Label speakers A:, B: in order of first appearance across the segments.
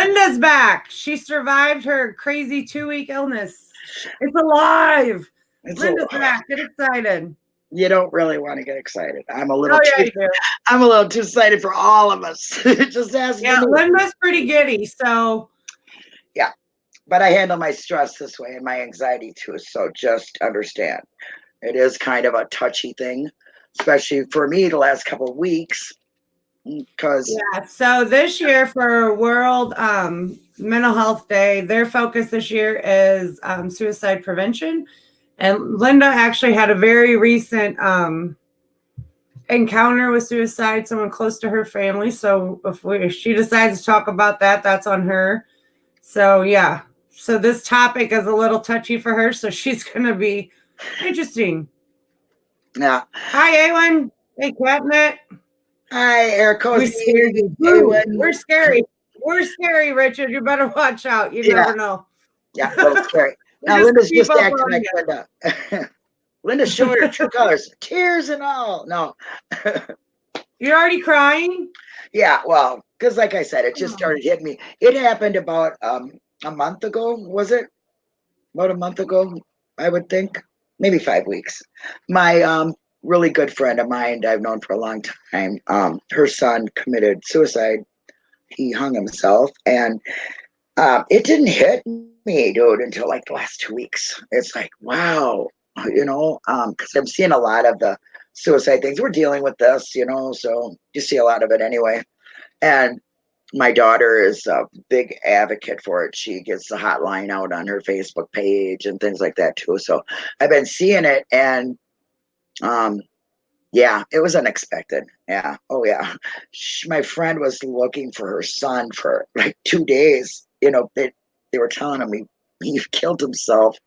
A: Linda's back. She survived her crazy 2-week illness. It's alive. Linda's back. Get excited.
B: You don't really want to get excited. I'm a little too excited for all of us. Just ask me.
A: Linda's pretty giddy, so
B: yeah. But I handle my stress this way and my anxiety too. So just understand. It is kind of a touchy thing, especially for me the last couple of weeks.
A: So this year for World Mental Health Day, their focus this year is suicide prevention. And Linda actually had a very recent encounter with suicide, someone close to her family. So if she decides to talk about that, that's on her. So yeah. So this topic is a little touchy for her. So she's going to be interesting.
B: Yeah.
A: Hi, Awen. Hey, Catnet.
B: Hi, Eric.
A: We're scary. We're scary, Richard. You better watch out. You never know.
B: Yeah, a little scary. Now, Linda's just acting like Linda. Linda's showing her true colors. Tears and all. No.
A: You're already crying?
B: Yeah, well, because like I said, it just started hitting me. It happened about a month ago, was it? About a month ago, I would think. Maybe 5 weeks. My really good friend of mine I've known for a long time, her son committed suicide. He hung himself, and it didn't hit me, dude, until like the last 2 weeks. It's like, wow, because I'm seeing a lot of the suicide things. We're dealing with this, so you see a lot of it anyway. And my daughter is a big advocate for it. She gets the hotline out on her Facebook page and things like that too. So I've been seeing it, and yeah, it was unexpected. Yeah. Oh yeah. My friend was looking for her son for like 2 days. They were telling him he killed himself,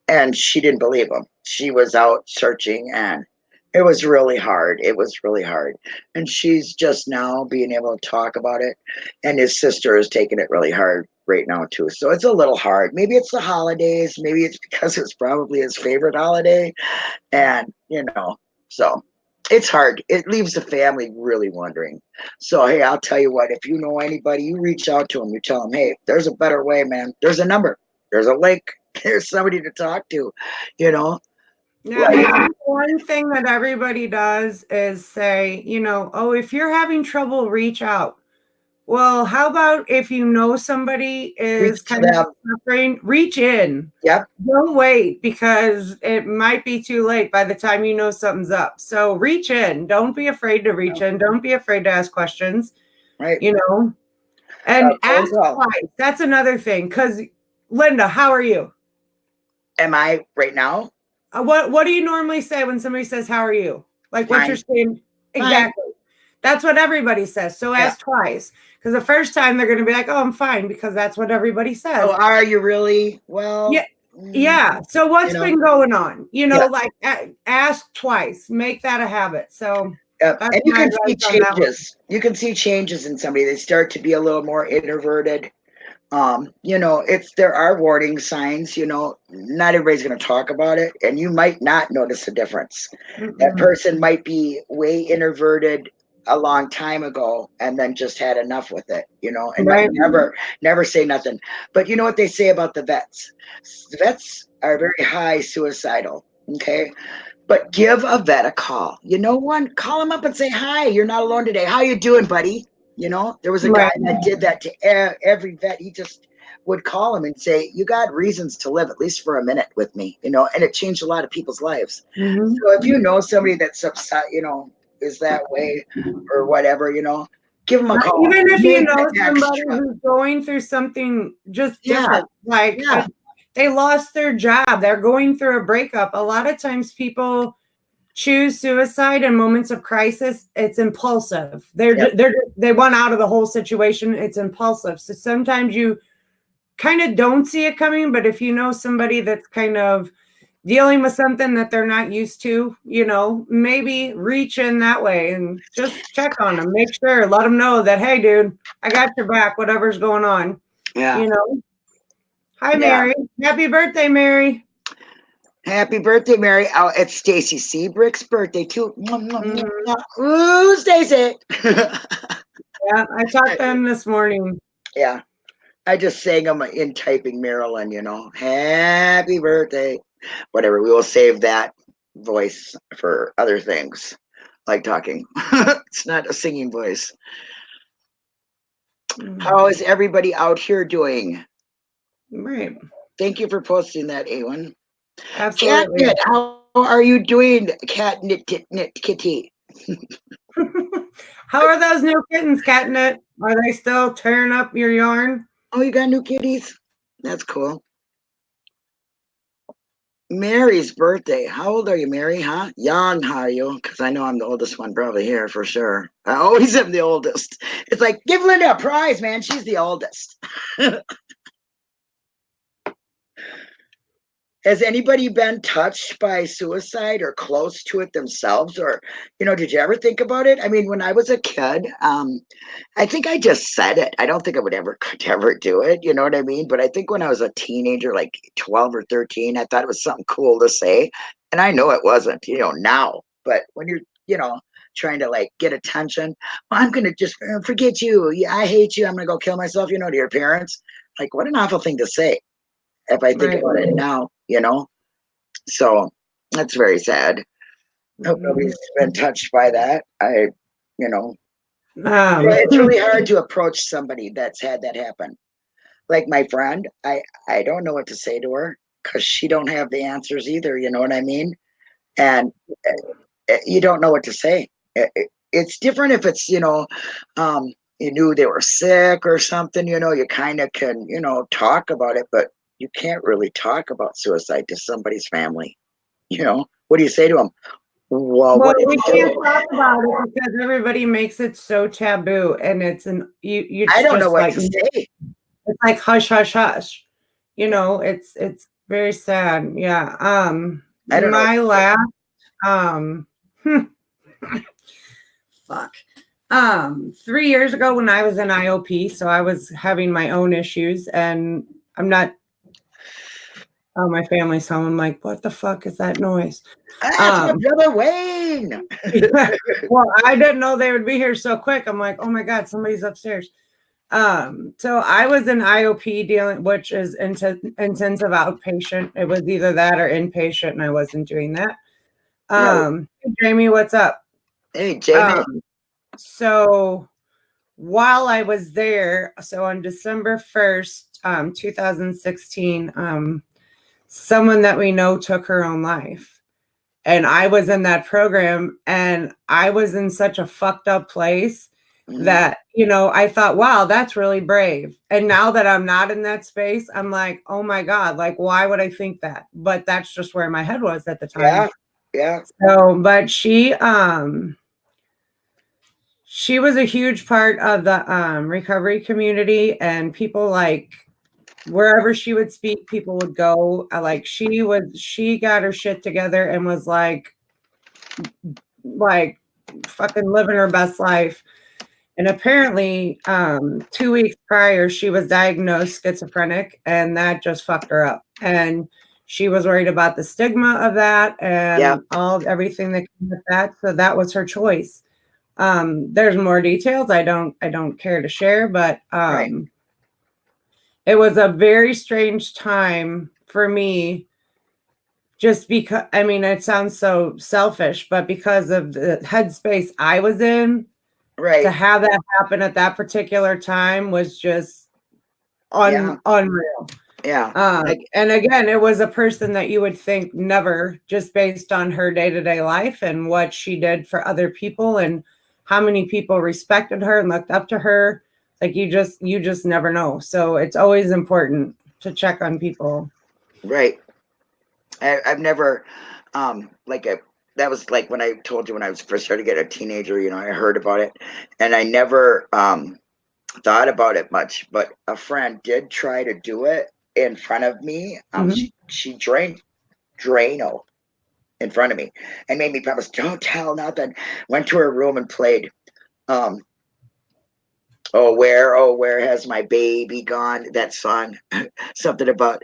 B: and she didn't believe him. She was out searching, and it was really hard. It was really hard. And she's just now being able to talk about it. And his sister is taking it really hard right now too. So it's a little hard. Maybe it's the holidays. Maybe it's because it's probably his favorite holiday. And, so it's hard. It leaves the family really wondering. So, hey, I'll tell you what, if you know anybody, you reach out to them. You tell them, hey, there's a better way, man. There's a number. There's a link. There's somebody to talk to,
A: Yeah, like, one thing that everybody does is say, oh, if you're having trouble, reach out. Well, how about if you know somebody is kind of suffering, reach in.
B: Yep.
A: Don't wait, because it might be too late by the time you know something's up. So reach in. Don't be afraid to reach in. Don't be afraid to ask questions.
B: Right.
A: And ask twice. That's another thing. Because, Linda, how are you?
B: Am I right now?
A: What do you normally say when somebody says, how are you? Like what you're saying? Exactly. That's what everybody says. So ask twice. Because the first time they're going to be like, oh, I'm fine, because that's what everybody says.
B: Oh, are you really? Well.
A: Yeah. So what's been going on? Like ask twice. Make that a habit. So.
B: And you can see changes. You can see changes in somebody. They start to be a little more introverted. If there are warning signs, not everybody's going to talk about it, and you might not notice a difference. That person might be way introverted a long time ago and then just had enough with it, and might never say nothing. But you know what they say about the vets? The vets are very high suicidal. Okay. But give a vet a call. Call him up and say, hi, you're not alone today. How you doing, buddy? There was a guy that did that to every vet. He just would call him and say, you got reasons to live at least for a minute with me, and it changed a lot of people's lives. So if you know somebody that's upset, is that way or whatever, give them a call.
A: Even if you know somebody who's going through something just different, they lost their job, they're going through a breakup. A lot of times people choose suicide in moments of crisis. It's impulsive. They want out of the whole situation. It's impulsive. So sometimes you kind of don't see it coming, but if you know somebody that's kind of dealing with something that they're not used to, maybe reach in that way and just check on them. Make sure, let them know that, hey, dude, I got your back, whatever's going on.
B: Yeah.
A: Hi, Mary. Happy birthday, Mary.
B: Happy birthday, Mary. Oh, it's Stacy Seabrick's birthday, too. Ooh, Stacy.
A: Yeah, I talked to him this morning.
B: Yeah. I just sang them in typing Marilyn, happy birthday, whatever. We will save that voice for other things like talking. It's not a singing voice. How is everybody out here doing?
A: Right.
B: Thank you for posting that, Awen.
A: Absolutely.
B: Cat, how are you doing, Cat Knit Kitty?
A: How are those new kittens, Catnip? Are they still tearing up your yarn?
B: Oh, you got new kitties? That's cool. Mary's birthday. How old are you, Mary? Huh? Young, how are you? Because I know I'm the oldest one probably here for sure. I always am the oldest. It's like, give Linda a prize, man. She's the oldest. Has anybody been touched by suicide or close to it themselves? Or, did you ever think about it? I mean, when I was a kid, I think I just said it. I don't think I could ever do it. You know what I mean? But I think when I was a teenager, like 12 or 13, I thought it was something cool to say. And I know it wasn't, now. But when you're, trying to like get attention, well, I'm going to just forget you. Yeah, I hate you. I'm going to go kill myself, to your parents. Like, what an awful thing to say if I think about it now, So that's very sad. Hope nobody's been touched by that. It's really hard to approach somebody that's had that happen. Like my friend, I don't know what to say to her because she don't have the answers either. You know what I mean? And you don't know what to say. It's different if it's you knew they were sick or something. You kind of can talk about it, but you can't really talk about suicide to somebody's family. What do you say to them? Well, what
A: we can't talk about it because everybody makes it so taboo, and it's
B: I don't know what to say.
A: It's like hush, hush, hush. It's very sad. Yeah.
B: I don't know.
A: My last fuck. 3 years ago when I was in IOP, so I was having my own issues, and I'm not. Oh, my family's home. I'm like, what the fuck is that noise?
B: That's my brother Wayne.
A: Well, I didn't know they would be here so quick. I'm like, oh my God, somebody's upstairs. So I was in IOP which is intensive outpatient. It was either that or inpatient, and I wasn't doing that. Hey, Jamie, what's up?
B: Hey, Jamie.
A: So while I was there, so on December 1st, 2016, someone that we know took her own life. And I was in that program, and I was in such a fucked up place that, I thought, wow, that's really brave. And now that I'm not in that space, I'm like, oh my God, like, why would I think that? But that's just where my head was at the time.
B: Yeah.
A: So, but she was a huge part of the recovery community, and people like wherever she would speak, people would go. Like she got her shit together and was like fucking living her best life. And apparently 2 weeks prior, she was diagnosed schizophrenic, and that just fucked her up. And she was worried about the stigma of that and everything that came with that. So that was her choice. There's more details I don't care to share, but it was a very strange time for me. Just because, I mean, it sounds so selfish, but because of the headspace I was in, to have that happen at that particular time was just unreal.
B: Yeah.
A: And again, it was a person that you would think never, just based on her day-to-day life and what she did for other people and how many people respected her and looked up to her. Like you just never know. So it's always important to check on people.
B: Right. I've never, that was like when I told you when I was first started to get a teenager, I heard about it, and I never thought about it much. But a friend did try to do it in front of me. She drank Drano in front of me and made me promise, don't tell nothing. Went to her room and played oh where has my baby gone, that song. Something about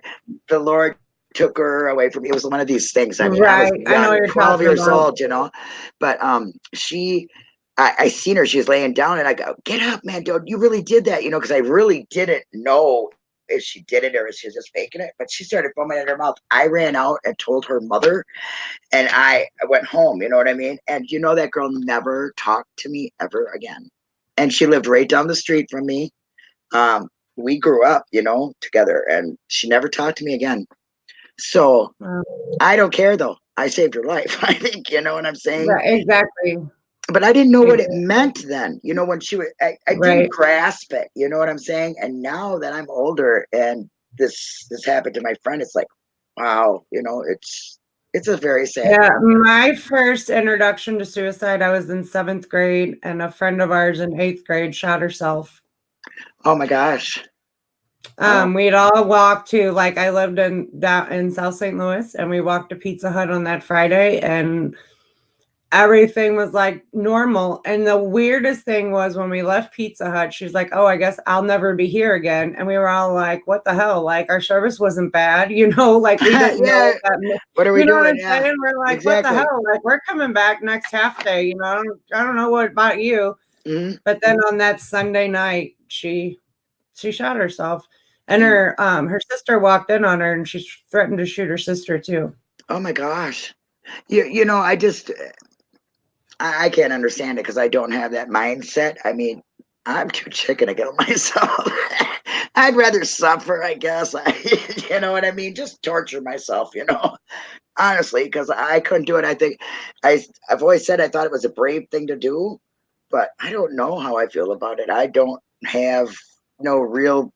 B: the Lord took her away from me. It was one of these things. I mean, I was young, 12 years old, but I seen her, she was laying down, and I go, get up, man, dude, you really did that, because I really didn't know if she did it or if she was just faking it, but she started foaming at her mouth. I ran out and told her mother, and I went home. You know what I mean? And that girl never talked to me ever again. And she lived right down the street from me. We grew up, together, and she never talked to me again. So I don't care though. I saved her life. I think, you know what I'm saying?
A: Right, exactly.
B: But I didn't know what it meant then. When she was, I didn't grasp it. You know what I'm saying? And now that I'm older and this happened to my friend, it's like, wow, it's a very sad.
A: Yeah, my first introduction to suicide, I was in 7th grade, and a friend of ours in 8th grade shot herself.
B: Oh my gosh.
A: We'd all walk to, I lived in South St. Louis, and we walked to Pizza Hut on that Friday, and everything was normal. And the weirdest thing was when we left Pizza Hut, she's like, "Oh, I guess I'll never be here again." And we were all like, "What the hell? Our service wasn't bad, we didn't know that."
B: What are we doing?
A: What I'm saying? We're like, exactly. What the hell? We're coming back next half day. I don't know what about you. Mm-hmm. But then on that Sunday night, she shot herself, and her sister walked in on her, and she threatened to shoot her sister too.
B: Oh my gosh. I can't understand it because I don't have that mindset. I mean, I'm too chicken to kill myself. I'd rather suffer, I guess. You know what I mean? Just torture myself, honestly, because I couldn't do it. I think I've always said I thought it was a brave thing to do, but I don't know how I feel about it. I don't have no real.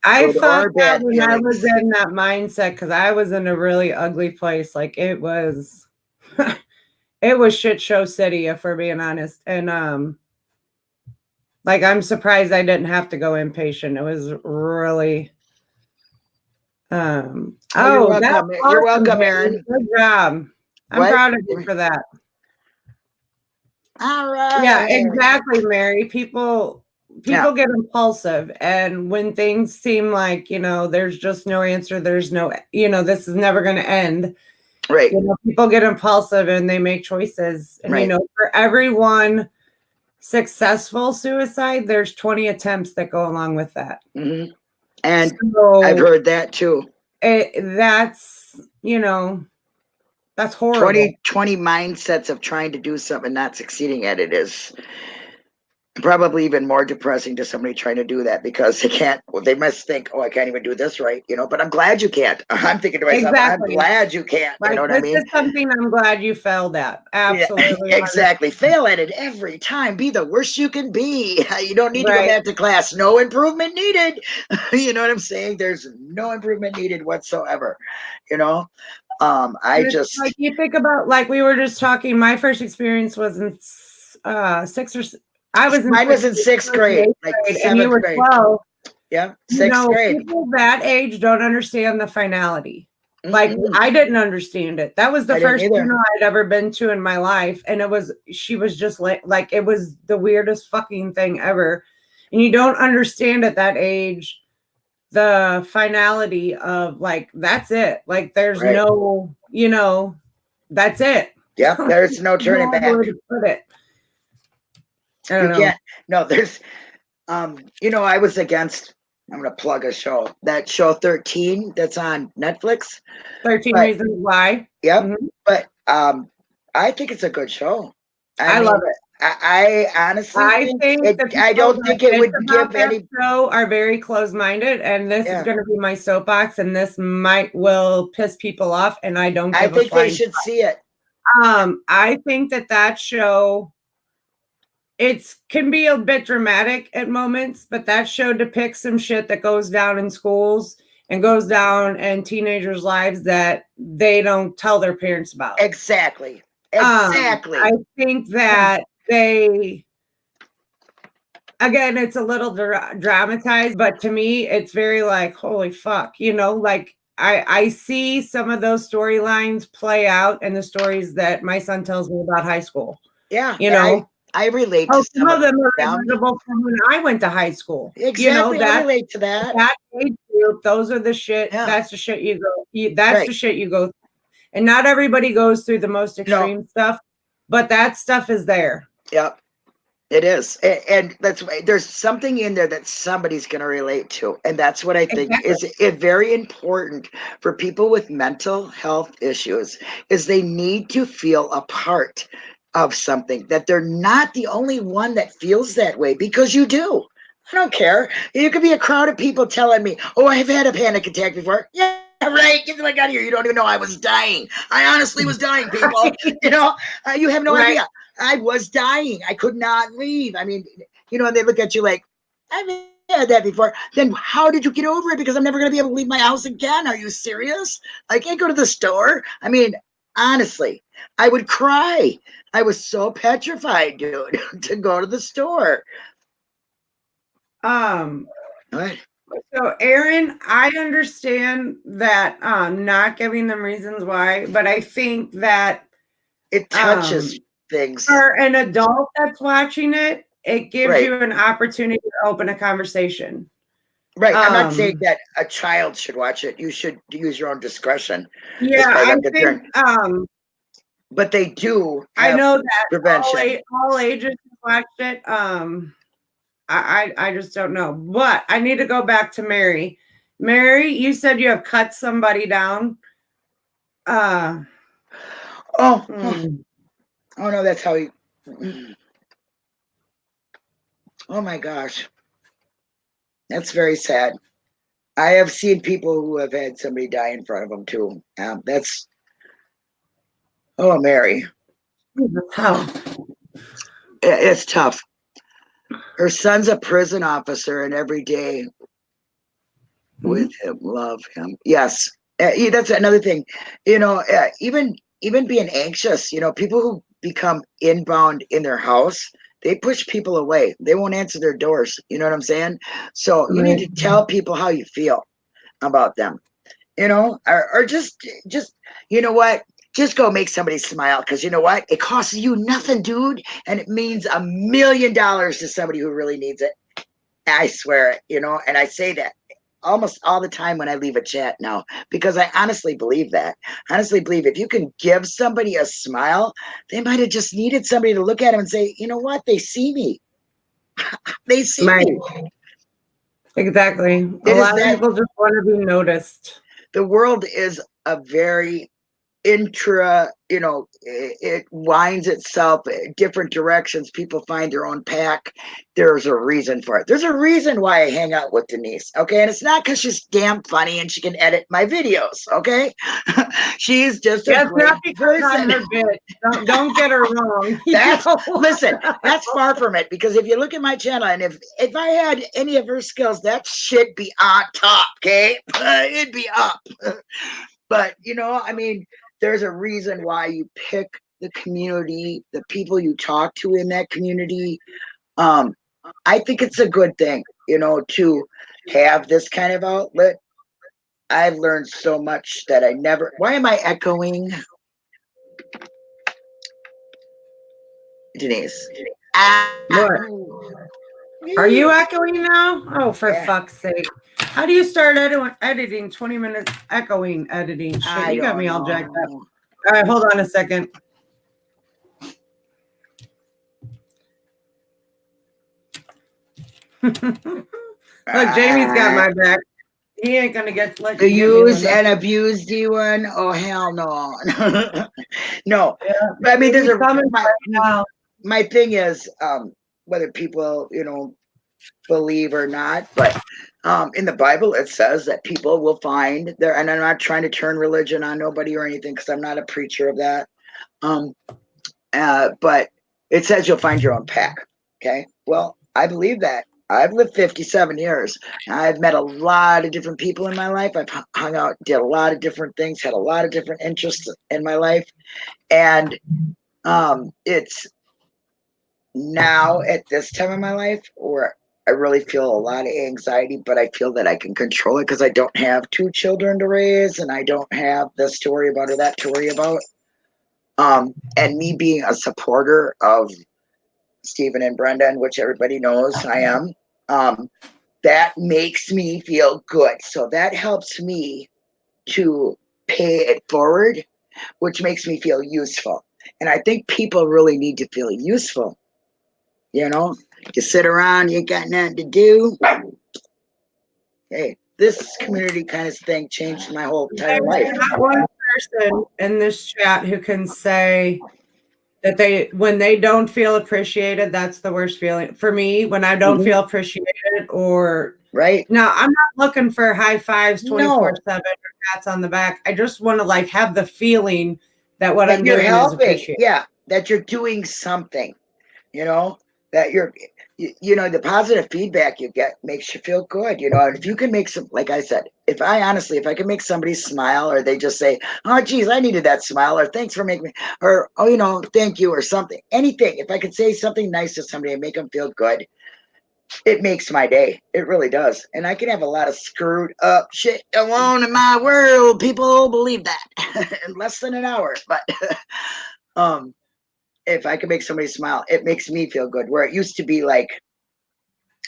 A: I thought that when I was in that mindset, because I was in a really ugly place. It was, it was shit show city, if we're being honest. And I'm surprised I didn't have to go inpatient. It was really.
B: You're welcome. You're welcome, Erin.
A: Good job. I'm proud of you for that.
B: All right.
A: Yeah, exactly, Mary. People get impulsive, and when things seem like, there's just no answer, there's no, this is never going to end.
B: Right.
A: People get impulsive and they make choices. And, for every one successful suicide, there's 20 attempts that go along with that.
B: Mm-hmm. And so, I've heard that too.
A: That's horrible.
B: 20 mindsets of trying to do something and not succeeding at it is probably even more depressing to somebody trying to do that, because they must think, oh, I can't even do this right, but I'm glad you can't. I'm thinking to myself, exactly. I'm glad you can't. You know what I mean?
A: This is something I'm glad you failed at. Absolutely.
B: Yeah, exactly. Fail at it every time. Be the worst you can be. You don't need to go back to class. No improvement needed. You know what I'm saying? There's no improvement needed whatsoever. I just
A: you think about, we were just talking, my first experience was in
B: mine was in 6th grade, like 7th grade.
A: 12.
B: Yeah, 6th grade.
A: People that age don't understand the finality. I didn't understand it. That was the first funeral I'd ever been to in my life, and she was just like it was the weirdest fucking thing ever. And you don't understand at that age the finality of that's it. There's no, that's it.
B: Yeah, there's no turning back.
A: Put it. I don't know.
B: Can't. No, there's, I was against. I'm gonna plug a show. That show 13 that's on Netflix.
A: 13 Reasons Why.
B: Yep. Mm-hmm. But I think it's a good show. I love it. I honestly I don't think it would give any
A: show are very close-minded, and this is going to be my soapbox, and this will piss people off, and I don't.
B: I think they should see it.
A: I think that show. It can be a bit dramatic at moments, but that show depicts some shit that goes down in schools and goes down in teenagers' lives that they don't tell their parents about.
B: Exactly.
A: I think that again, it's a little dramatized, but to me, it's very holy fuck, I see some of those storylines play out in the stories that my son tells me about high school.
B: Yeah. I relate to
A: some of them are relatable from when I went to high school.
B: Exactly. I relate to that.
A: That age group, those are the shit. Yeah. That's the shit you go. That's the shit you go through. And not everybody goes through the most extreme stuff, but that stuff is there.
B: Yep. It is, and that's why there's something in there that somebody's going to relate to, and that's what I think
A: Exactly.
B: is it very important for people with mental health issues is they need to feel a part of something, that they're not the only one that feels that way, because you do. I don't care. You could be a crowd of people telling me, "Oh, I've had a panic attack before." Yeah, right. Get the fuck out of here. You don't even know I was dying. I honestly was dying, people. You know, you have no
A: Right.
B: idea. I was dying. I could not leave. I mean, they look at you like, I've had that before. Then how did you get over it? Because I'm never going to be able to leave my house again. Are you serious? I can't go to the store. I mean, honestly, I would cry. I was so petrified, dude, to go to the store.
A: Um,
B: What?
A: so Aaron, I understand that not giving them reasons why, but I think that
B: It touches things.
A: for an adult that's watching it, it gives
B: Right.
A: you an opportunity to open a conversation.
B: Right. I'm not saying that a child should watch it. You should use your own discretion as
A: Yeah,
B: far as
A: I
B: I'm
A: think
B: concerned. But they do
A: I
B: have
A: know that
B: prevention.
A: all ages watched it. I just don't know. But I need to go back to Mary. Mary, you said you have cut somebody down.
B: Oh,
A: Hmm.
B: oh no, that's how he. Oh my gosh, that's very sad. I have seen people who have had somebody die in front of them too. That's Mary.
A: How?
B: It's tough. Her son's a prison officer, and every day with him, love him. Yes, that's another thing. Even being anxious. People who become inbound in their house, they push people away. They won't answer their doors. You know what I'm saying? So you need
A: Right.
B: to tell people how you feel about them. Or just you know what? Just go make somebody smile, because you know what? It costs you nothing, dude, and it means $1 million to somebody who really needs it. I swear it, and I say that almost all the time when I leave a chat now, because I honestly believe that. Honestly believe if you can give somebody a smile, they might have just needed somebody to look at them and say, you know what? They see me. They see
A: Right.
B: me.
A: Exactly. A
B: It is
A: lot of
B: that
A: people just want to be noticed.
B: the world is a very it winds itself different directions. People find their own pack. There's a reason for it. There's a reason why I hang out with Denise, okay? And it's not because she's damn funny and she can edit my videos, okay? She's just a
A: Yeah, it's not
B: great
A: because I'm
B: person.
A: her bitch. Don't get her wrong.
B: Listen, that's far from it, because if you look at my channel, and if I had any of her skills, that shit be on top, okay? It'd be up. But I mean, there's a reason why you pick the community, the people you talk to in that community. Um, I think it's a good thing, to have this kind of outlet. I've learned so much that I never. Why am I echoing, Denise? Ah,
A: What? Are you echoing now? Oh, for
B: yeah,
A: fuck's sake. How do you start editing 20 minutes echoing editing? Shit,
B: I
A: you got me
B: don't
A: all jacked up.
B: know.
A: All right, hold on a second. Look, Jamie's got my back. He ain't gonna let
B: The
A: you get me with
B: used and
A: nothing.
B: abused one? Oh hell no. No.
A: Yeah,
B: But I mean, there's
A: Jamie's
B: a
A: coming
B: my
A: right now.
B: my thing is, whether people, believe or not, but in the Bible it says that people will find their, and I'm not trying to turn religion on nobody or anything, because I'm not a preacher of that. Um, but it says you'll find your own pack. Okay. Well, I believe that. I've lived 57 years. I've met a lot of different people in my life. I've hung out, did a lot of different things, had a lot of different interests in my life. And it's now at this time in my life where I really feel a lot of anxiety, but I feel that I can control it because I don't have two children to raise, and I don't have this to worry about or that to worry about. And me being a supporter of Stephen and Brendan, which everybody knows I am, that makes me feel good. So that helps me to pay it forward, which makes me feel useful. And I think people really need to feel useful. You know, you sit around, you ain't got nothing to do. Hey, this community kind of thing changed my whole entire life.
A: There's not one person in this chat who can say that when they don't feel appreciated, that's the worst feeling. For me, when I don't feel appreciated or
B: right.
A: Now, I'm not looking for high fives 24/7 or pats on the back. I just want to like have the feeling that what I'm doing is appreciated.
B: Yeah, that you're doing something, you know, that the positive feedback you get makes you feel good, and if you can make some, like I said, if I can make somebody smile, or they just say, oh geez, I needed that smile, or thanks for making me, or oh, thank you, or something, anything, if I could say something nice to somebody and make them feel good, it makes my day. It really does. And I can have a lot of screwed up shit alone in my world. People believe that in less than an hour. But if I can make somebody smile, it makes me feel good. Where it used to be like,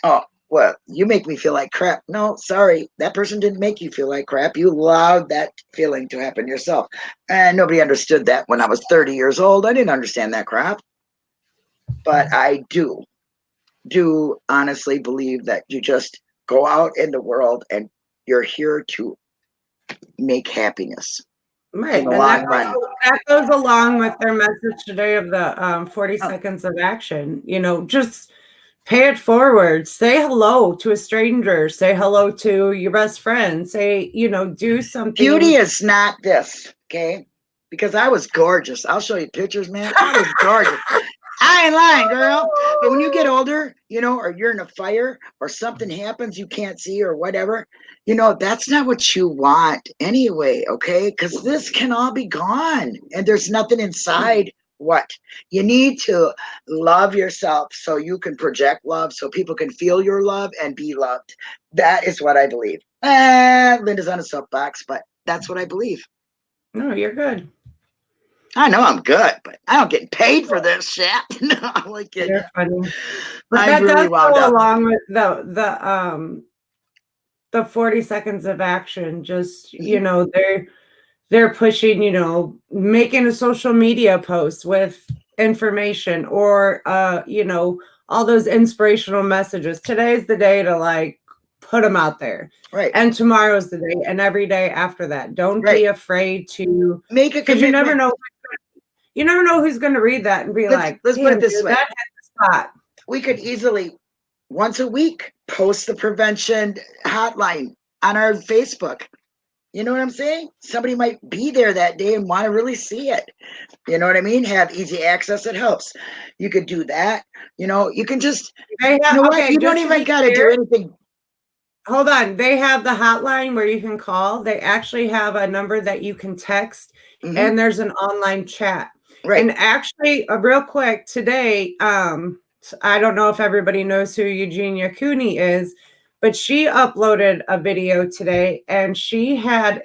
B: oh, well, you make me feel like crap. No, sorry. That person didn't make you feel like crap. You allowed that feeling to happen yourself. And nobody understood that when I was 30 years old. I didn't understand that crap. But I do honestly believe that you just go out in the world and you're here to make happiness.
A: Right. And that goes along with their message today of the 40 seconds of action. Just pay it forward. Say hello to a stranger. Say hello to your best friend. Say, do something.
B: Beauty is not this, okay? Because I was gorgeous. I'll show you pictures, man. I was gorgeous. I ain't lying, girl. But when you get older, or you're in a fire or something happens you can't see or whatever, that's not what you want anyway, okay? Because this can all be gone and there's nothing inside. What? You need to love yourself so you can project love, so people can feel your love and be loved. That is what I believe. Linda's on a soapbox, but that's what I believe.
A: No, you're good.
B: I know I'm good, but I don't get paid for this shit. No, I'm like,
A: you're funny. But
B: that really wound
A: go
B: up
A: along with the 40 seconds of action. Just they're pushing, making a social media post with information or all those inspirational messages. Today's the day to like put them out there.
B: Right.
A: And tomorrow's the day, and every day after that. Don't be afraid to
B: make a commitment.
A: Because you never know who's going to read that and be like,
B: let's put it this way.
A: That hit the spot.
B: We could easily once a week post the prevention hotline on our Facebook. You know what I'm saying? Somebody might be there that day and want to really see it. You know what I mean? Have easy access. It helps. You could do that. You can just, you don't even got to do anything.
A: Hold on. They have the hotline where you can call. They actually have a number that you can text, and there's an online chat.
B: Right.
A: And actually, real quick, today, I don't know if everybody knows who Eugenia Cooney is, but she uploaded a video today, and she had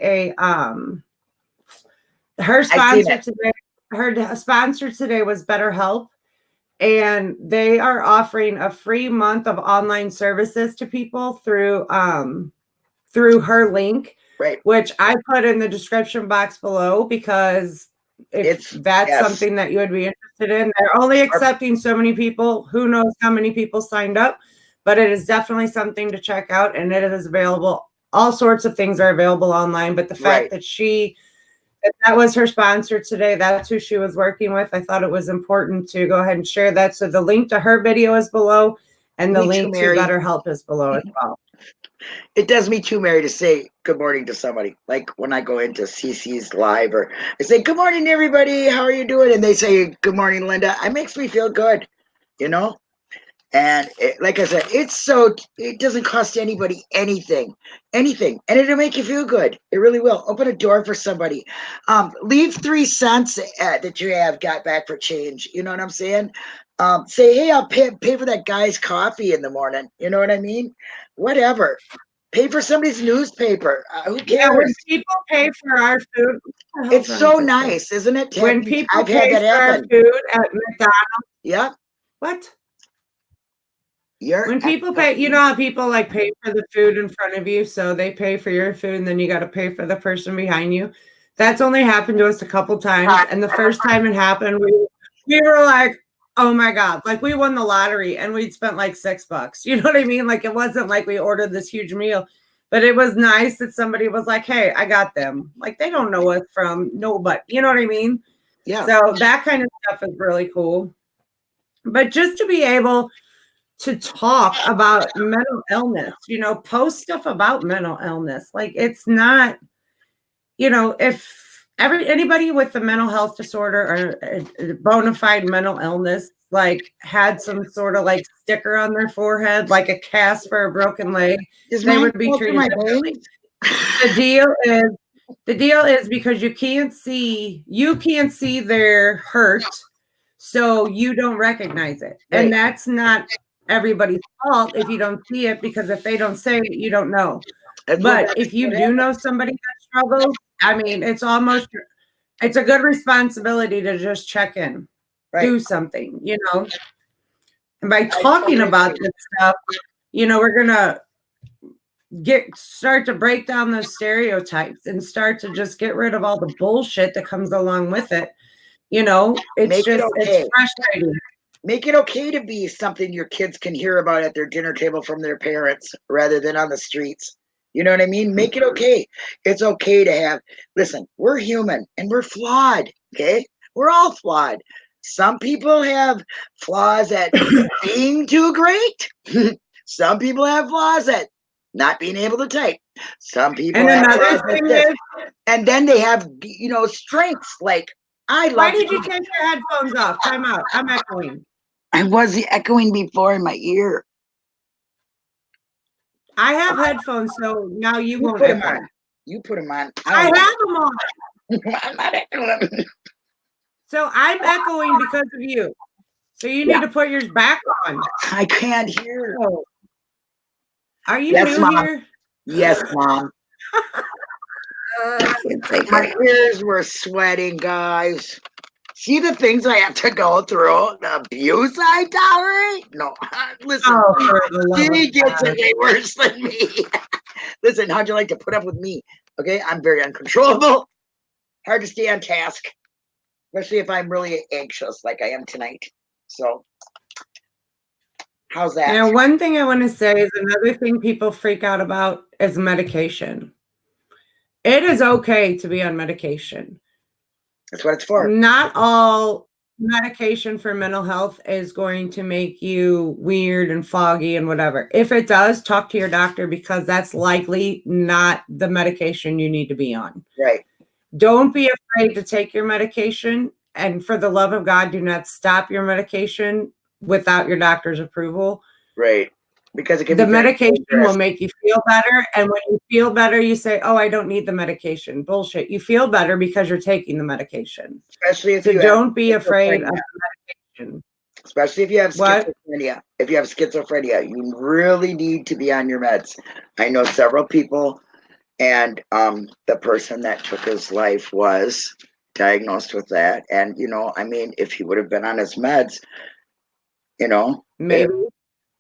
A: her sponsor today was BetterHelp, and they are offering a free month of online services to people through her link, which I put in the description box below, because if that's something that you would be interested in. They're only accepting so many people. Who knows how many people signed up, but it is definitely something to check out, and it is available. All sorts of things are available online, but the fact that that was her sponsor today, that's who she was working with, I thought it was important to go ahead and share that. So the link to her video is below, and the link to BetterHelp is below as well.
B: It does me too, Mary, to say good morning to somebody. Like when I go into CC's live, or I say, good morning, everybody. How are you doing? And they say, good morning, Linda. It makes me feel good, And like I said, it doesn't cost anybody anything, and it'll make you feel good. It really will. Open a door for somebody. Leave 3 cents that you have got back for change. You know what I'm saying? Say, hey, I'll pay for that guy's coffee in the morning. You know what I mean? Whatever. Pay for somebody's newspaper. Who cares?
A: Yeah, when people pay for our food,
B: it's so nice, isn't it?
A: When people pay for our food at McDonald's.
B: Yeah.
A: What? When people pay, you know how people like pay for the food in front of you, so they pay for your food, and then you got to pay for the person behind you. That's only happened to us a couple times, and the first time it happened, we were like, Oh my God. Like we won the lottery and we'd spent like $6. You know what I mean? Like it wasn't like we ordered this huge meal, but it was nice that somebody was like, hey, I got them. Like they don't know it from nobody. You know what I mean?
B: Yeah.
A: So that kind of stuff is really cool. But just to be able to talk about mental illness, you know, post stuff about mental illness. Like it's not, you know, if anybody with a mental health disorder or a bona fide mental illness, like had some sort of like sticker on their forehead, like a cast for a broken leg, they would be treated differently. The deal is because you can't see their hurt, so you don't recognize it. Right. And that's not everybody's fault if you don't see it, because if they don't say it, you don't know. But if you do know somebody that struggles, I mean, it's a good responsibility to just check in, do something, you know. And by talking about this stuff, you know, we're gonna start to break down those stereotypes and start to just get rid of all the bullshit that comes along with it. You know, it's it's frustrating.
B: Make it okay to be something your kids can hear about at their dinner table from their parents rather than on the streets. You know what I mean? Make it okay. It's okay to have, listen, we're human and we're flawed, okay? We're all flawed. Some people have flaws at being too great. Some people have flaws at not being able to type. Some people
A: and another thing is,
B: and then they have, you know, strengths like
A: why did you take your headphones off? Time out. I'm echoing.
B: I was echoing before in my ear.
A: I have headphones, so now you won't
B: put
A: echo.
B: Them on. You put them on.
A: I have them on.
B: I'm not echoing.
A: So I'm echoing because of you. So you need to put yours back on.
B: I can't hear.
A: Oh. Are you new
B: Mom.
A: here?
B: Yes, Mom. My ears were sweating, guys. See the things I have to go through, the abuse I tolerate. No, listen, she gets it way worse than me. Listen, how'd you like to put up with me? Okay, I'm very uncontrollable, hard to stay on task, especially if I'm really anxious like I am tonight. So, how's that?
A: Now, one thing I want to say is another thing people freak out about is medication. It is okay to be on medication.
B: That's what it's for.
A: Not all medication for mental health is going to make you weird and foggy and whatever. If it does, talk to your doctor, because that's likely not the medication you need to be on.
B: Right.
A: Don't be afraid to take your medication. And for the love of God, do not stop your medication without your doctor's approval.
B: Right. Because it can
A: the medication will make you feel better. And when you feel better, you say, oh, I don't need the medication. Bullshit. You feel better because you're taking the medication.
B: Especially if
A: you don't be afraid of the medication.
B: Especially if you have schizophrenia. If you have schizophrenia, you really need to be on your meds. I know several people, and the person that took his life was diagnosed with that. And, you know, I mean, if he would have been on his meds, you know,
A: maybe.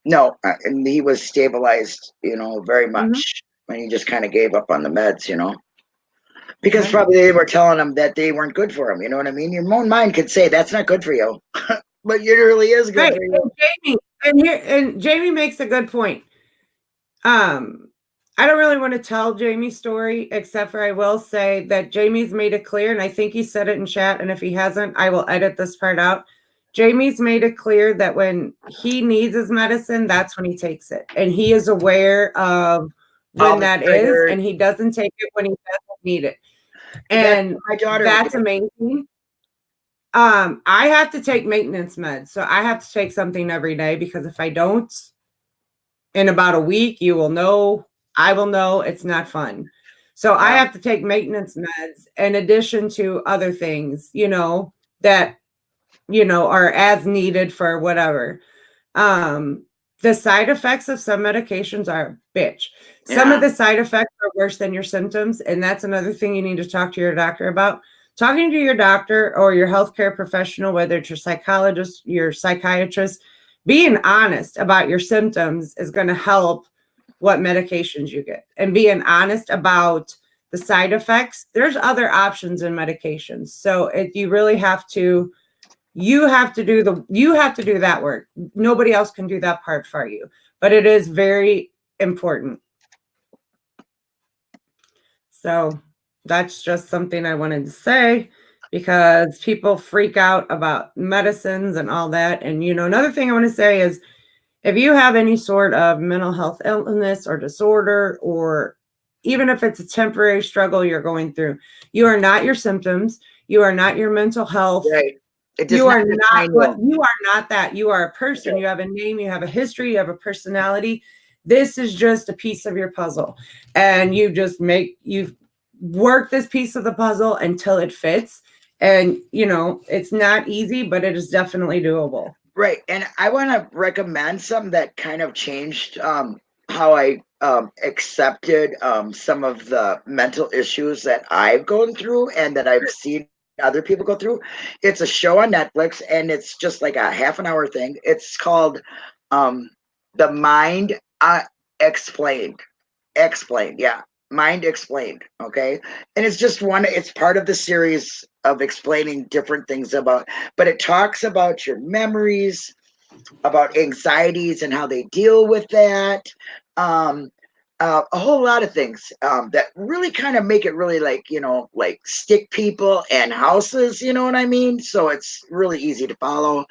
B: No, and he was stabilized, you know, very much. And he just kind of gave up on the meds, you know, because probably they were telling him that they weren't good for him. You know what I mean? Your own mind could say that's not good for you, but it really is good for you.
A: And Jamie makes a good point. I don't really want to tell Jamie's story, except for I will say that Jamie's made it clear, and I think he said it in chat, and if he hasn't, I will edit this part out. Jamie's made it clear that when he needs his medicine, that's when he takes it. And he is aware of when that is, and he doesn't take it when he doesn't need it. And that's amazing. I have to take maintenance meds. So I have to take something every day, because if I don't, in about a week, you will know, I will know, it's not fun. So I have to take maintenance meds in addition to other things, you know, that are as needed for whatever. The side effects of some medications are a bitch. Some of the side effects are worse than your symptoms. And that's another thing you need to talk to your doctor about. Talking to your doctor or your healthcare professional, whether it's your psychologist, your psychiatrist, being honest about your symptoms is going to help what medications you get. And being honest about the side effects. There's other options in medications. So you really have to You have to do that work. Nobody else can do that part for you, but it is very important. So that's just something I wanted to say, because people freak out about medicines and all that. And, another thing I want to say is, if you have any sort of mental health illness or disorder, or even if it's a temporary struggle you're going through, you are not your symptoms. You are not your mental health.
B: Right.
A: You are not that. You are a person. You have a name, you have a history, you have a personality. This is just a piece of your puzzle. And you work this piece of the puzzle until it fits. And, it's not easy, but it is definitely doable.
B: Right. And I want to recommend something that kind of changed how I accepted some of the mental issues that I've gone through and that I've seen other people go through. It's a show on Netflix, and it's just like a half an hour thing. It's called The Mind Explained. Explained, yeah. Mind Explained. Okay. And it's part of the series of explaining different things but it talks about your memories, about anxieties and how they deal with that. A whole lot of things that really kind of make it really like stick people and houses, you know what I mean? So it's really easy to follow.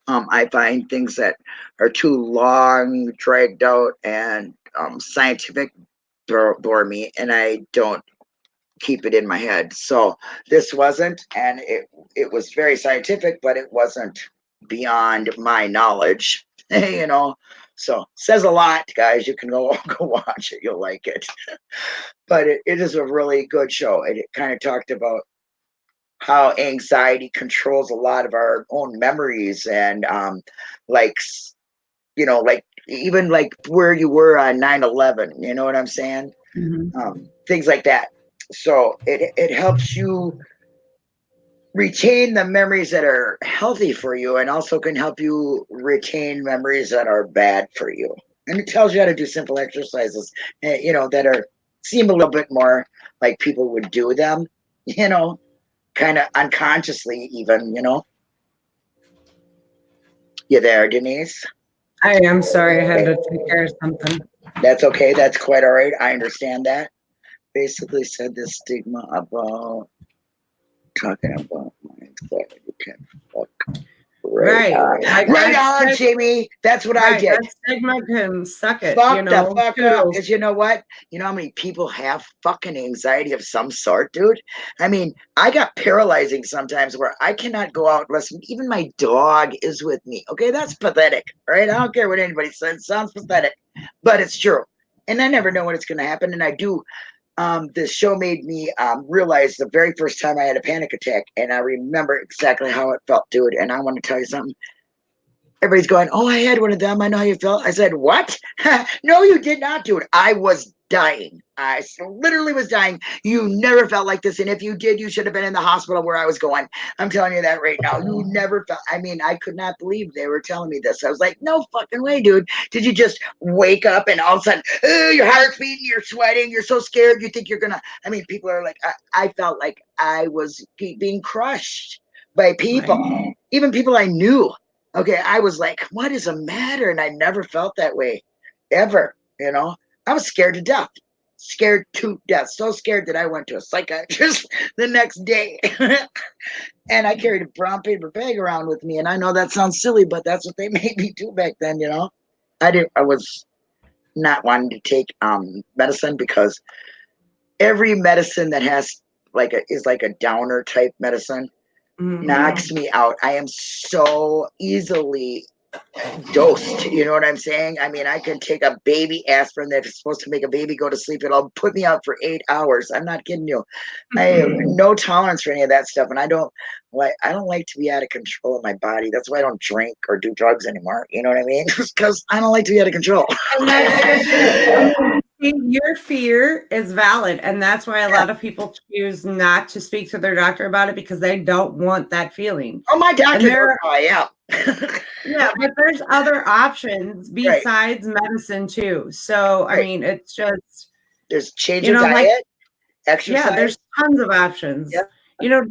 B: I find things that are too long, dragged out, and scientific bore me, and I don't keep it in my head. So this wasn't, and it was very scientific, but it wasn't beyond my knowledge, you know. So says a lot, guys. You can go watch it. You'll like it. But it is a really good show. It kind of talked about how anxiety controls a lot of our own memories, and like like even like where you were on 9/11. You know what I'm saying? Things like that. So it helps you retain the memories that are healthy for you, and also can help you retain memories that are bad for you. And it tells you how to do simple exercises, that are seem a little bit more like people would do them, kind of unconsciously even. You there, Denise?
A: I am sorry, I had to take care of something.
B: That's okay. That's quite all right. I understand that. Basically said the stigma about talking about my anxiety can fuck right on, Jamie. That's what I did.
A: That stigma can suck it.
B: Fuck the fuck up. Because you know what? You know how many people have fucking anxiety of some sort, dude? I mean, I got paralyzing sometimes where I cannot go out unless even my dog is with me. Okay, that's pathetic, right? I don't care what anybody says. It sounds pathetic, but it's true. And I never know when it's going to happen. And I do. This show made me realize the very first time I had a panic attack, and I remember exactly how it felt, dude. And I want to tell you something. Everybody's going, "Oh, I had one of them. I know how you felt." I said, "What? No, you did not, dude. I was dying. I literally was dying. You never felt like this. And if you did, you should have been in the hospital where I was going. I'm telling you that right now. You never felt, I mean, I could not believe they were telling me this. I was like, no fucking way, dude. Did you just wake up and all of a sudden, your heart's beating, you're sweating, you're so scared, you think you're gonna, I mean, people are like, I felt like I was being crushed by people, even people I knew. Okay, I was like, what is the matter? And I never felt that way, ever, I was scared to death. Scared to death. So scared that I went to a psychiatrist the next day. And I carried a brown paper bag around with me. And I know that sounds silly, but that's what they made me do back then, I was not wanting to take medicine, because every medicine that has is like a downer type medicine knocks me out. I am so easily dosed, you know what I'm saying? I mean, I can take a baby aspirin that's supposed to make a baby go to sleep. It'll put me out for 8 hours. I'm not kidding you. I have no tolerance for any of that stuff, and I don't like to be out of control of my body. That's why I don't drink or do drugs anymore. You know what I mean? Because I don't like to be out of control.
A: Your fear is valid, and that's why a lot of people choose not to speak to their doctor about it, because they don't want that feeling.
B: Oh, my doctor knows how I am.
A: Yeah, but there's other options besides medicine too. So I mean, it's just
B: there's change of diet, exercise.
A: Yeah, there's tons of options.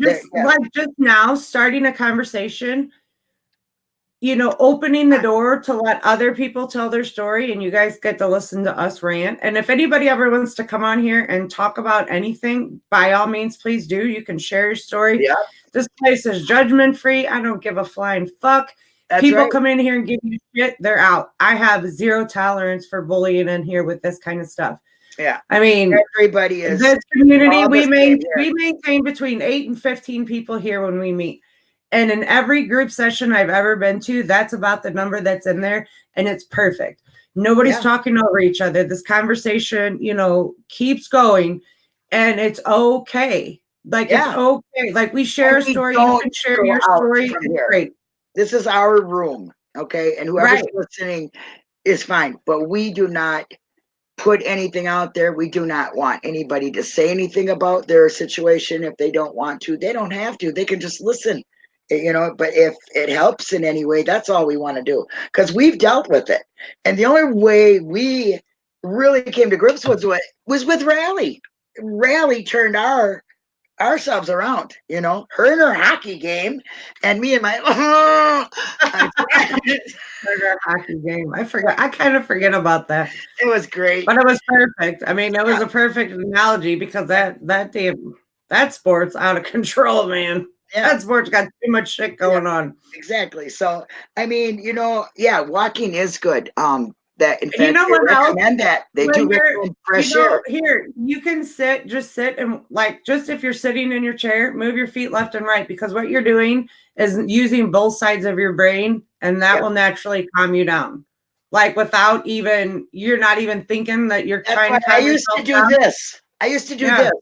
A: Just like just now starting a conversation opening the door to let other people tell their story, and you guys get to listen to us rant. And if anybody ever wants to come on here and talk about anything, by all means, please do. You can share your story.
B: Yeah.
A: This place is judgment free. I don't give a flying fuck. People come in here and give you shit, they're out. I have zero tolerance for bullying in here with this kind of stuff.
B: Yeah.
A: I mean,
B: everybody is
A: this community. We maintain between 8 and 15 people here when we meet. And in every group session I've ever been to, that's about the number that's in there. And it's perfect. Nobody's talking over each other. This conversation, keeps going, and it's okay. Like, it's okay. Like, we share a story. You can share your story. It's great.
B: This is our room. Okay. And whoever's listening is fine. But we do not put anything out there. We do not want anybody to say anything about their situation. If they don't want to, they don't have to. They can just listen. But if it helps in any way, that's all we want to do, because we've dealt with it. And the only way we really came to grips was with Rally. Rally turned ourselves around, her in her hockey game, and me and my
A: her hockey game. I kind of forget about that.
B: It was great,
A: but it was perfect. I mean, it was a perfect analogy, because that sport's out of control, man. That sport's got too much shit going on.
B: Exactly. So, I mean, walking is good. That in fact,
A: they
B: recommend that. They do recommend fresh air.
A: Here, you can just sit and, like, just if you're sitting in your chair, move your feet left and right, because what you're doing is using both sides of your brain, and that will naturally calm you down. Like, without you're not even thinking that you're trying to calm yourself down.
B: I used to do this.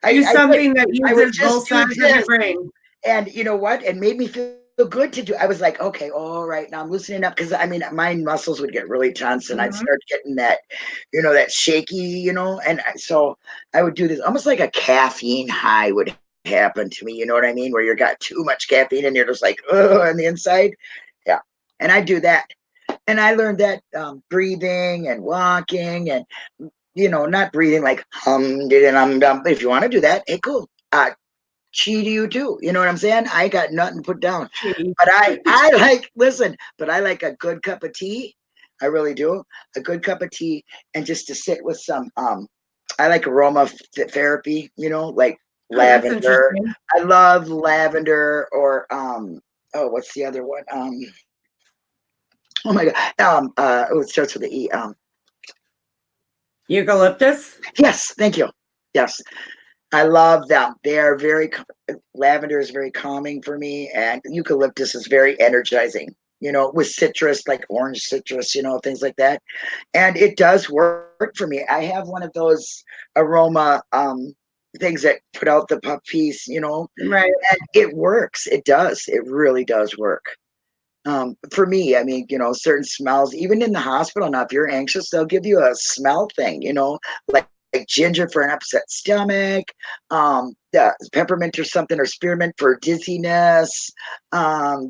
A: Use something that uses both sides of your brain.
B: And you know what? It made me feel good to do. I was like, okay, all right, now I'm loosening up, because I mean, my muscles would get really tense, and I'd start getting that, that shaky, and so I would do this almost like a caffeine high would happen to me. You know what I mean? Where you got too much caffeine and you're just like, oh, on the inside. Yeah. And I do that. And I learned that breathing and walking and, not breathing like hum, did but if you want to do that, hey, cool. Chi to you too. You know what I'm saying? I got nothing to put down. But I like a good cup of tea. I really do. A good cup of tea, and just to sit with some I like aroma therapy, like lavender. I love lavender, or what's the other one? Oh my god. It starts with the E.
A: Eucalyptus?
B: Yes, thank you. Yes. I love them. They are lavender is very calming for me, and eucalyptus is very energizing, with citrus, like orange citrus, things like that. And it does work for me. I have one of those aroma things that put out the puppies,
A: right.
B: And it works. It does. It really does work. For me, I mean, certain smells, even in the hospital now, if you're anxious, they'll give you a smell thing, like ginger for an upset stomach, peppermint or something, or spearmint for dizziness,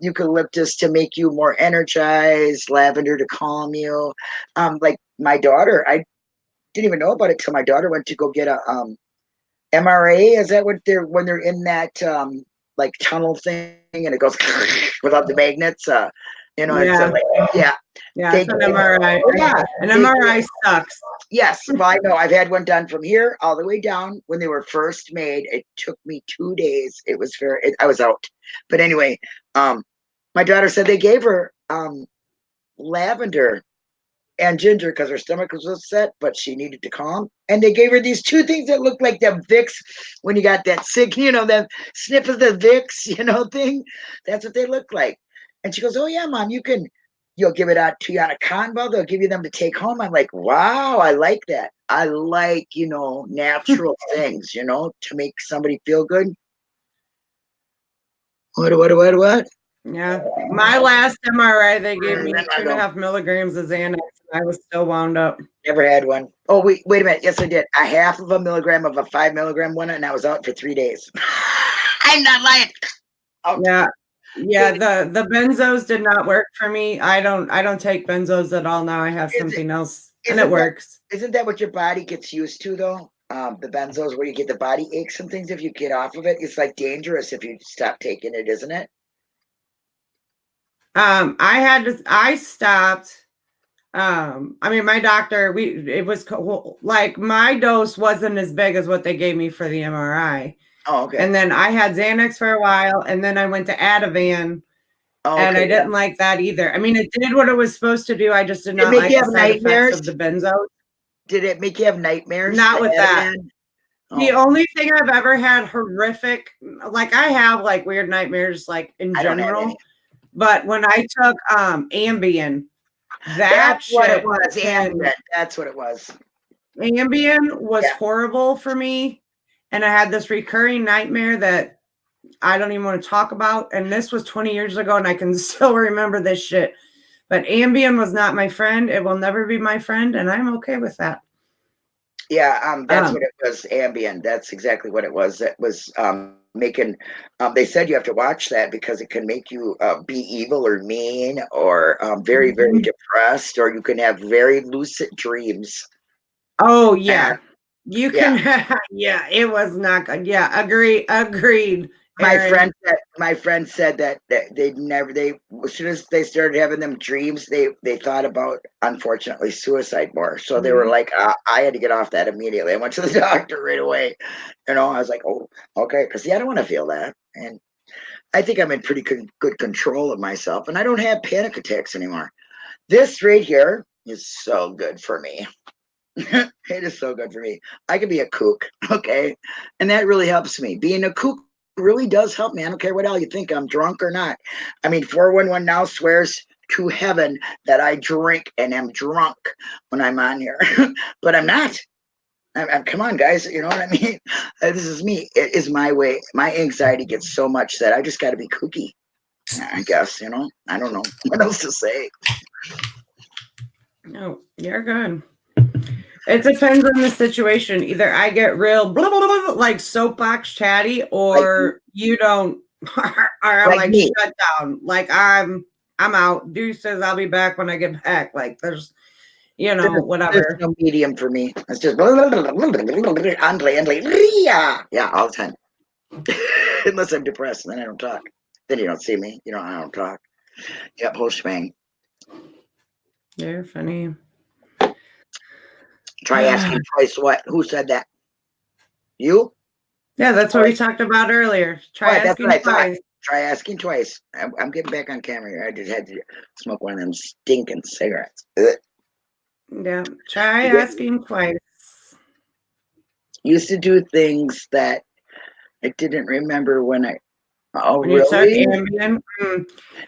B: eucalyptus to make you more energized, lavender to calm you. Like my daughter, I didn't even know about it till my daughter went to go get a MRA. Is that what when they're in that like tunnel thing, and it goes without the magnets? It's
A: an MRI. An MRI sucks.
B: Yes, well, I know. I've had one done from here all the way down. When they were first made, it took me 2 days. It was I was out. But anyway, my daughter said they gave her lavender and ginger because her stomach was upset, but she needed to calm. And they gave her these 2 things that looked like the Vicks when you got that sick, that sniff of the Vicks, thing. That's what they look like. And she goes, oh yeah, Mom, you'll give it out to you on a cotton ball. They'll give you them to take home. I'm like, wow, I like that. I like, natural things, to make somebody feel good. What?
A: Yeah. My last MRI, they gave me 2.5 milligrams of Xanax. I was still wound up.
B: Never had one. Oh, wait a minute. Yes, I did. A half of a milligram of a 5 milligram one, and I was out for 3 days. I'm not lying.
A: Oh. Yeah. The benzos did not work for me. I don't take benzos at all now. I have something else, and it works.
B: Isn't that what your body gets used to, though? The benzos, where you get the body aches and things. If you get off of it, it's like dangerous if you stop taking it, isn't it?
A: I stopped. I mean, my doctor, it was like my dose wasn't as big as what they gave me for the MRI.
B: Oh, okay.
A: And then I had Xanax for a while, and then I went to Ativan, and I didn't like that either. I mean, it did what it was supposed to do. I just did not like the side effects of the benzo.
B: Did it make you have nightmares?
A: Not with that. The only thing I've ever had horrific, like I have like weird nightmares, like in general. But when I took Ambien,
B: that's what it was. Ambien. That's what it was.
A: Ambien was horrible for me, and I had this recurring nightmare that I don't even want to talk about. And this was 20 years ago, and I can still remember this shit. But Ambien was not my friend. It will never be my friend, and I'm okay with that.
B: Yeah, that's what it was. Ambien. That's exactly what it was. It was making. They said you have to watch that because it can make you be evil or mean or very, very depressed, or you can have very lucid dreams.
A: Oh yeah, you can. Yeah, it was not good. Yeah, agreed.
B: My friend said that they as soon as they started having them dreams, they thought about, unfortunately, suicide more. So they were like, I had to get off that immediately. I went to the doctor right away. I was like, oh, okay, because I don't want to feel that, and I think I'm in pretty good control of myself, and I don't have panic attacks anymore. This right here is so good for me. It is so good for me. I can be a kook, okay, and that really helps me. Being a kook really does help me. I don't care what all you think, I'm drunk or not. I mean, 411 now swears to heaven that I drink and am drunk when I'm on here, but I'm not. Come on, guys, you know what I mean? This is me. It is my way. My anxiety gets so much that I just got to be kooky, I guess. I don't know what else to say.
A: No, you're good. It depends on the situation. Either I get real blah, blah, blah, blah, like soapbox chatty, or you don't, or I'm like shut down. Like I'm out. Deuces, I'll be back when I get back. Like there's whatever.
B: There's no medium for me. It's just yeah, all the time. Unless I'm depressed, then I don't talk. Then you don't see me. I don't talk. Yep, whole shebang.
A: You're funny.
B: Try asking twice what? Who said that? You?
A: Yeah, that's what we talked about earlier. Try asking twice.
B: Try asking twice. I'm getting back on camera here. I just had to smoke one of them stinking cigarettes. Ugh.
A: Yeah, try asking twice.
B: Used to do things that I didn't remember when I. Oh,
A: when you took Ambien?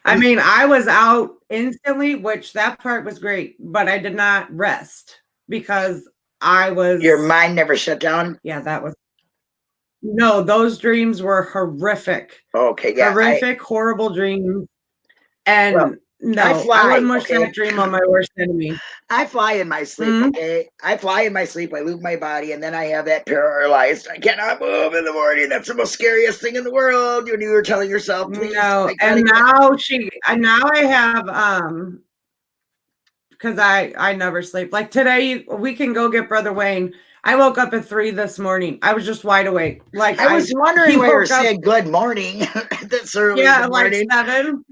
A: I mean, I was out instantly, which that part was great, but I did not rest because I was.
B: Your mind never shut down?
A: Yeah, that was. No, those dreams were horrific.
B: Okay, yeah.
A: Horrific, horrible dreams. And I wouldn't wish that dream on my worst enemy.
B: I fly in my sleep, okay? I fly in my sleep. I lose my body, and then I have that paralyzed. I cannot move in the morning. That's the most scariest thing in the world. You were telling yourself, please.
A: No, and now I have because I never sleep. Like today, we can go get Brother Wayne. I woke up at 3 this morning. I was just wide awake. Like
B: I was wondering why you were saying good morning. That's early.
A: Yeah, like 7.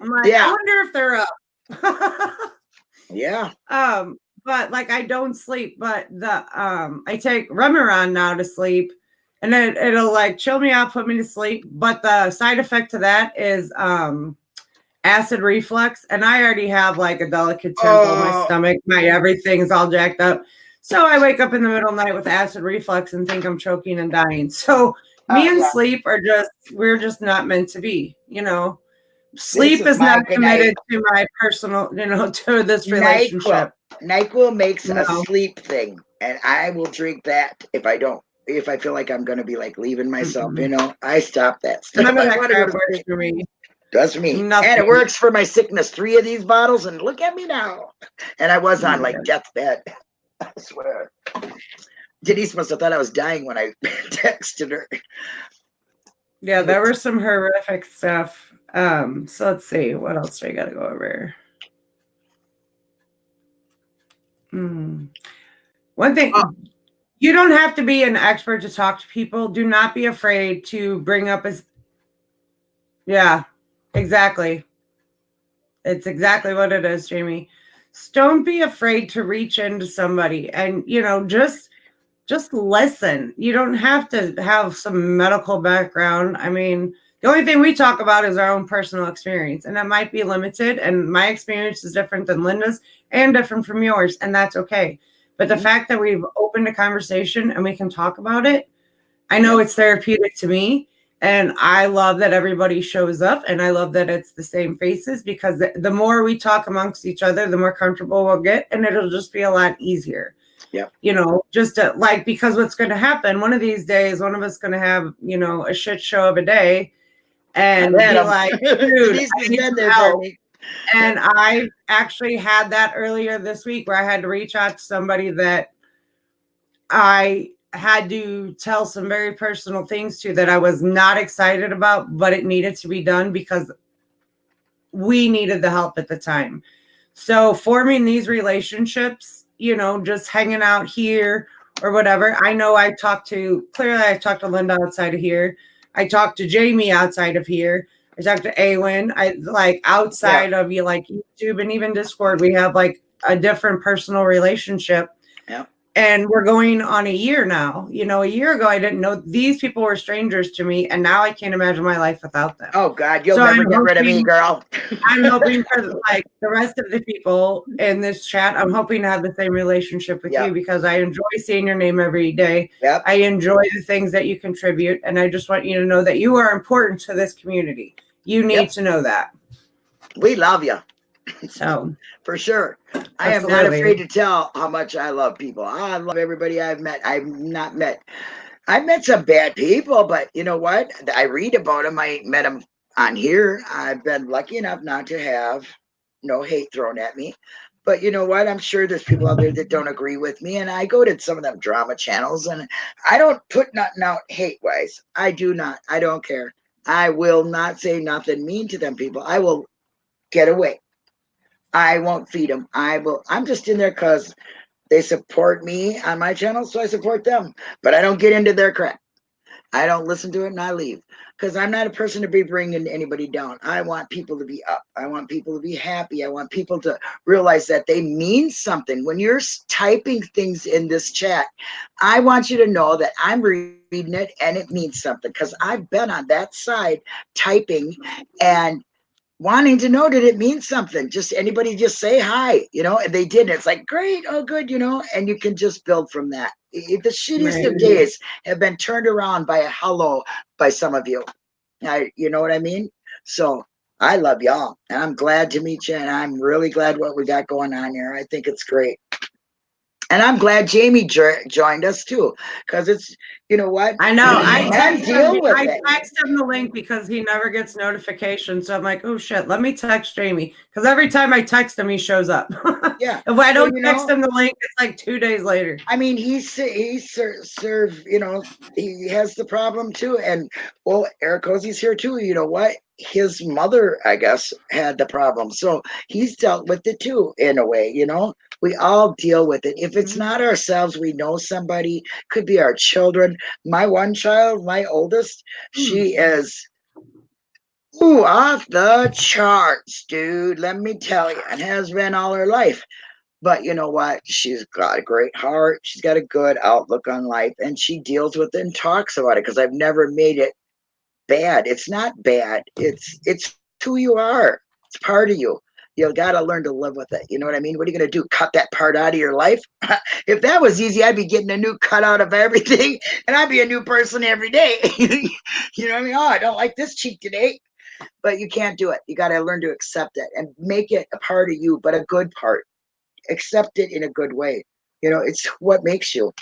A: I'm like, I wonder if they're up.
B: Yeah.
A: But like I don't sleep, but I take Remeron now to sleep, and it'll like chill me out, put me to sleep. But the side effect to that is acid reflux, and I already have like a delicate temple, my stomach, my everything's all jacked up. So I wake up in the middle of the night with acid reflux and think I'm choking and dying. So me and sleep we're just not meant to be, Sleep is not committed to my personal, to this relationship.
B: NyQuil makes a sleep thing, and I will drink that if I feel like I'm going to be like leaving myself, I stop that stuff.
A: None of that crap works for me.
B: Does for me. Nothing. And it works for my sickness. 3 of these bottles, and look at me now. And I was on like deathbed. I swear. Denise must have thought I was dying when I texted her.
A: Yeah, there was some horrific stuff. So let's see. What else do I got to go over? One thing, you don't have to be an expert to talk to people. Do not be afraid to bring up yeah, exactly. It's exactly what it is, Jamie. Don't be afraid to reach into somebody and, just listen. You don't have to have some medical background. I mean, the only thing we talk about is our own personal experience, and that might be limited. And my experience is different than Linda's and different from yours, and that's okay. But the fact that we've opened a conversation and we can talk about it, I know it's therapeutic to me. And I love that everybody shows up, and I love that it's the same faces, because the more we talk amongst each other, the more comfortable we'll get, and it'll just be a lot easier.
B: Yeah.
A: Just because what's going to happen one of these days, one of us going to have, a shit show of a day and be like, dude, I need some help. And I actually had that earlier this week where I had to reach out to somebody that I had to tell some very personal things to that I was not excited about, but it needed to be done because we needed the help at the time. So forming these relationships, just hanging out here or whatever. I know I talked to Linda outside of here. I talked to Jamie outside of here. I talked to Awen. I like outside of YouTube and even Discord. We have like a different personal relationship.
B: Yeah.
A: And we're going on a year now. A year ago, I didn't know these people were strangers to me. And now I can't imagine my life without them.
B: Oh, God, you'll never get rid of me, girl.
A: I'm hoping for the rest of the people in this chat. I'm hoping to have the same relationship with you, because I enjoy seeing your name every day.
B: Yep.
A: I enjoy the things that you contribute. And I just want you to know that you are important to this community. You need to know that.
B: We love you.
A: So,
B: for sure. I am not afraid to tell how much I love people. I love everybody I've met. I've met some bad people, but you know what? I read about them. I met them on here. I've been lucky enough not to have no hate thrown at me. But you know what? I'm sure there's people out there that don't agree with me. And I go to some of them drama channels and I don't put nothing out hate-wise. I do not. I don't care. I will not say nothing mean to them people. I will get away. I won't feed them. I'm just in there because they support me on my channel, so I support them. But I don't get into their crap. I don't listen to it and I leave. Because I'm not a person to be bringing anybody down. I want people to be up. I want people to be happy. I want people to realize that they mean something. When you're typing things in this chat, I want you to know that I'm reading it and it means something. Because I've been on that side typing and wanting to know that it means something. Just anybody just say hi, and they did. It's like, great, oh good, and you can just build from that. The shittiest of days have been turned around by a hello by some of you. You know what I mean? So I love y'all and I'm glad to meet you, and I'm really glad what we got going on here. I think it's great. And I'm glad Jamie joined us too, because it's, you know what?
A: I know. I text him the link because he never gets notifications. So I'm like, oh shit, let me text Jamie. Because every time I text him, he shows up.
B: Yeah.
A: If I don't text him the link, it's like 2 days later.
B: I mean, he serve, he has the problem too. And well, Eric Cozy's here too. You know what? His mother, I guess, had the problem. So he's dealt with it too, in a way, We all deal with it. If it's not ourselves, we know somebody, could be our children. My one child, my oldest, she is off the charts, dude. Let me tell you, and has been all her life. But you know what? She's got a great heart. She's got a good outlook on life, and she deals with it and talks about it, because I've never made it bad. It's not bad. It's who you are. It's part of you. You got to learn to live with it. You know what I mean? What are you going to do? Cut that part out of your life? If that was easy, I'd be getting a new cut out of everything, and I'd be a new person every day. You know what I mean? Oh, I don't like this cheek today. But you can't do it. You got to learn to accept it and make it a part of you, but a good part. Accept it in a good way. It's what makes you,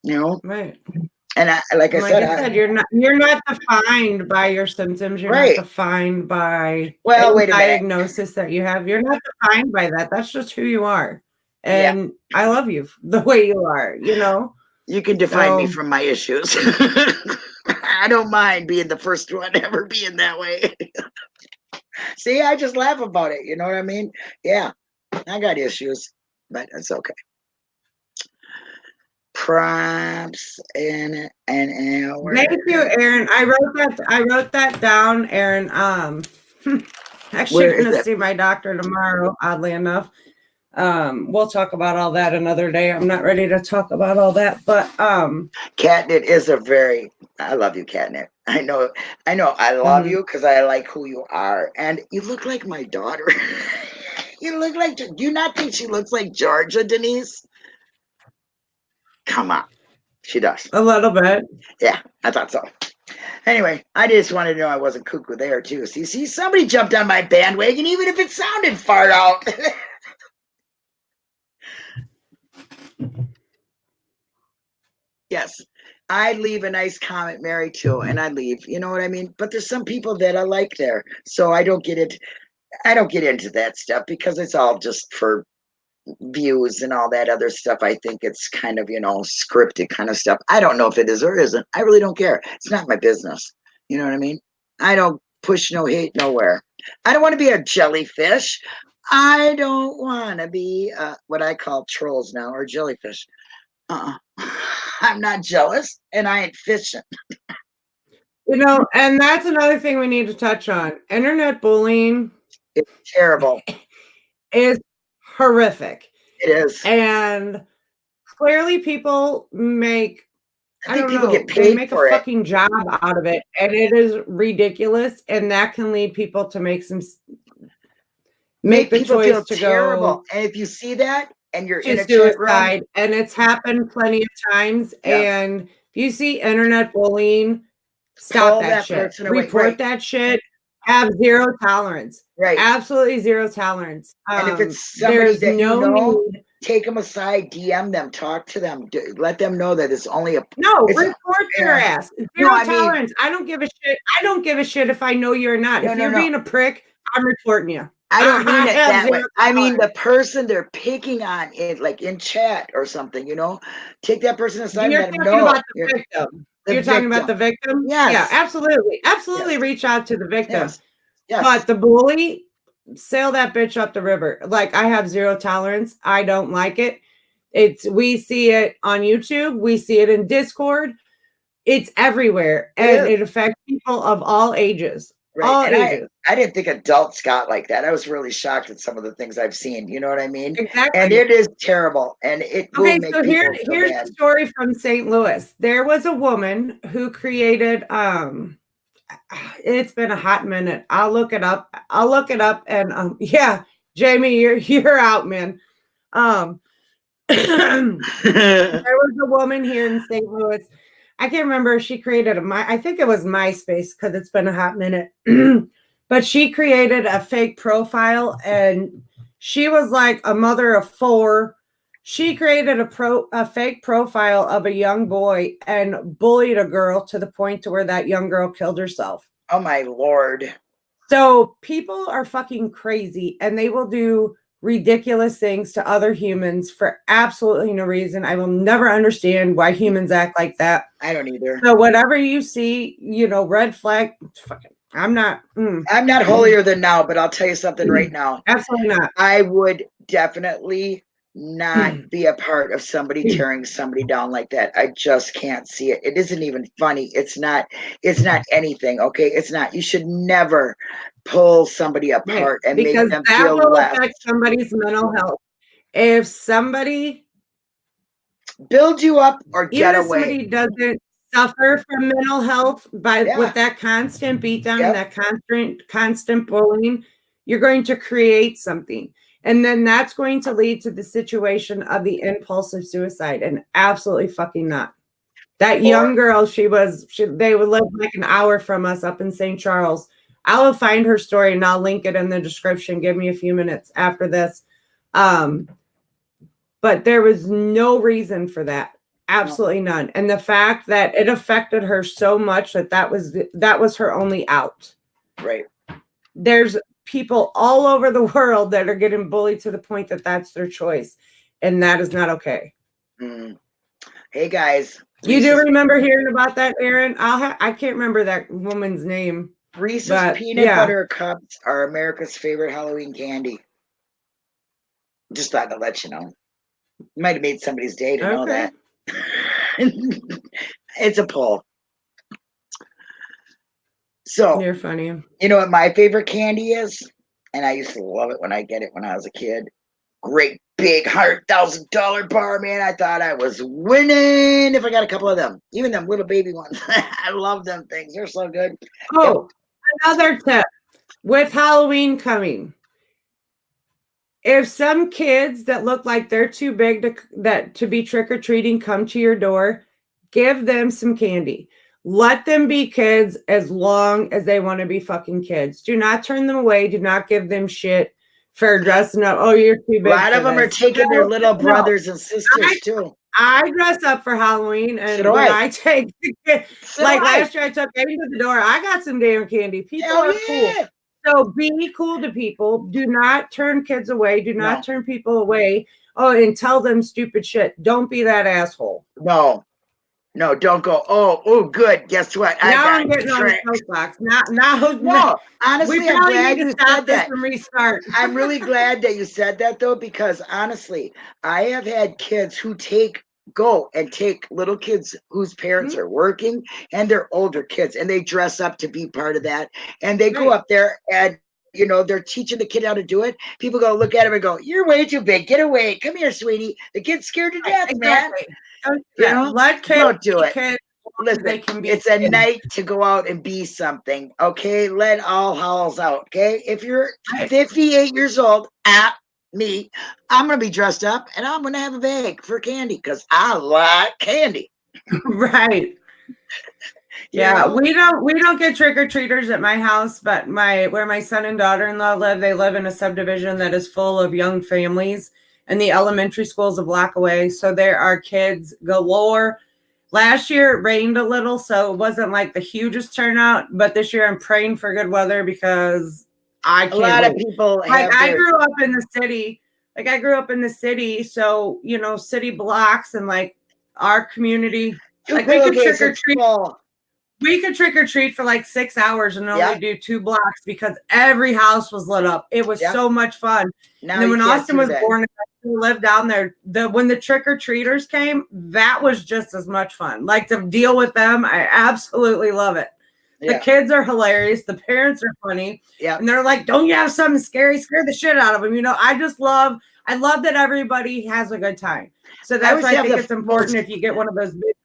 A: Right.
B: And like I said,
A: you're not defined by your symptoms. You're not defined by
B: wait a
A: diagnosis that you have. You're not defined by that. That's just who you are. And I love you the way you are,
B: You can define me from my issues. I don't mind being the first one ever being that way. See, I just laugh about it. You know what I mean? Yeah, I got issues, but it's okay. Prompts in an hour.
A: Thank you, Aaron. I wrote that down, Aaron. Actually going to see my doctor tomorrow, oddly enough. We'll talk about all that another day. I'm not ready to talk about all that, but
B: Catnip is I love you, Catnip. I know I love you because I like who you are. And you look like my daughter. You look like, do you not think she looks like Georgia, Denise? Come on. She does.
A: A little bit.
B: Yeah, I thought so. Anyway, I just wanted to know I wasn't cuckoo there too. See, somebody jumped on my bandwagon, even if it sounded far out. Yes, I'd leave a nice comment, Mary, too, and I'd leave. You know what I mean? But there's some people that I like there, so I don't get it. I don't get into that stuff because it's all just for views and all that other stuff. I think it's kind of, scripted kind of stuff. I don't know if it is or isn't. I really don't care. It's not my business. You know what I mean? I don't push no hate nowhere. I don't want to be a jellyfish. I don't want to be what I call trolls now, or jellyfish. I'm not jealous, and I ain't fishing.
A: And that's another thing we need to touch on. Internet bullying
B: is terrible.
A: Is horrific.
B: It is.
A: And clearly people make,
B: I think people get paid
A: they make a fucking job out of it, and it is ridiculous, and that can lead people to make the choice to go.
B: And if you see that and you're in a
A: suicide, and it's happened plenty of times, and if you see internet bullying, stop that shit. Report that shit. Have zero tolerance.
B: Right.
A: Absolutely zero tolerance.
B: And if it's somebody that need, take them aside, DM them, talk to them, let them know that it's only
A: report their ass. Zero tolerance. I don't give a shit. I don't give a shit if I know you're not. If you're being a prick, I'm reporting you.
B: I don't mean it that way. I mean the person they're picking on it, like in chat or something, take that person aside and let them know.
A: About the victim. You're talking about the victim?
B: Yes.
A: Yeah, absolutely. Absolutely reach out to the victim.
B: Yes.
A: But the bully, sail that bitch up the river. Like, I have zero tolerance. I don't like it. We see it on YouTube. We see it in Discord. It's everywhere. And it affects people of all ages.
B: Right.
A: All ages.
B: I didn't think adults got like that. I was really shocked at some of the things I've seen. You know what I mean?
A: Exactly.
B: And it is terrible. And it will make people
A: here's a story from St. Louis. There was a woman who created it's been a hot minute. I'll look it up. And yeah, Jamie, you're out, man. There was a woman here in St. Louis. I can't remember if she created I think it was MySpace because it's been a hot minute. But she created a fake profile, and she was like a mother of 4. She created a fake profile of a young boy and bullied a girl to the point to where that young girl killed herself.
B: Oh my Lord.
A: So people are fucking crazy, and they will do ridiculous things to other humans for absolutely no reason. I will never understand why humans act like that.
B: I don't either.
A: So whatever you see, red flag, fucking, I'm not
B: holier than now, but I'll tell you something right now.
A: Absolutely not.
B: I would definitely not be a part of somebody tearing somebody down like that. I just can't see it. It isn't even funny. It's not anything. Okay. It's not. You should never pull somebody apart and make them feel less. Because that will affect
A: somebody's mental health. If somebody
B: build you up or get away.
A: Somebody doesn't suffer from mental health with that constant beatdown and that constant bullying, you're going to create something. And then that's going to lead to the situation of the impulsive suicide, and absolutely fucking not. That young girl, they would live like an hour from us up in St. Charles. I will find her story and I'll link it in the description. Give me a few minutes after this. But there was no reason for that. Absolutely none. And the fact that it affected her so much that was her only out.
B: Right.
A: There's people all over the world that are getting bullied to the point that that's their choice. And that is not okay.
B: Hey guys.
A: You do remember hearing about that, Aaron? I can't remember that woman's name.
B: Reese's peanut butter cups are America's favorite Halloween candy. Just thought to let you know. Might have made somebody's day to know that. It's a poll. So
A: you're funny.
B: You know what my favorite candy is? And I used to love it when I get it when I was a kid. Great big $100,000 bar, man. I thought I was winning if I got a couple of them. Even them little baby ones. I love them things. They're so good.
A: Oh, another tip with Halloween coming. If some kids that look like they're too big to be trick-or-treating come to your door, give them some candy. Let them be kids as long as they want to be fucking kids. Do not turn them away. Do not give them shit for dressing up. Oh, you're too big.
B: A lot of them are taking their little brothers and sisters too.
A: I dress up for Halloween, and when I take like last year, I took Aiden to the door. I got some damn candy. People are cool. So be cool to people. Do not turn kids away. Do not turn people away. Oh, and tell them stupid shit. Don't be that asshole.
B: No, don't go. Oh, good. Guess what?
A: I'm getting on the soapbox. No.
B: Honestly, I'm glad you said that.
A: And restart.
B: I'm really glad that you said that though, because honestly, I have had kids who go and take little kids whose parents are working and they're older kids, and they dress up to be part of that, and they go up there and they're teaching the kid how to do it. People go look at him and go, "You're way too big. Get away. Come here, sweetie." The kid's scared to death, man.
A: Let kids
B: don't do it.
A: Kids,
B: listen, it's a night to go out and be something. Okay, let all howls out. Okay, if you're 58 years old, me, I'm gonna be dressed up and I'm gonna have a bag for candy because I like candy.
A: Right. Yeah, we don't get trick-or-treaters at my house, but where my son and daughter-in-law live, they live in a subdivision that is full of young families, and the elementary school's a block away, so there are kids galore. Last year it rained a little, so it wasn't like the hugest turnout, but this year I'm praying for good weather because I can't wait.
B: A lot of people
A: I grew up in the city. I grew up in the city, so city blocks and like our community, like we could trick-or-treat. We could trick or treat for like 6 hours and only do 2 blocks because every house was lit up. It was so much fun. And then when Austin was born, I lived down there. When the trick or treaters came, that was just as much fun. Like to deal with them, I absolutely love it. The kids are hilarious. The parents are funny. And they're like, "Don't you have something scary? Scare the shit out of them." I love that everybody has a good time. So that's why I think it's important if you get one of those big.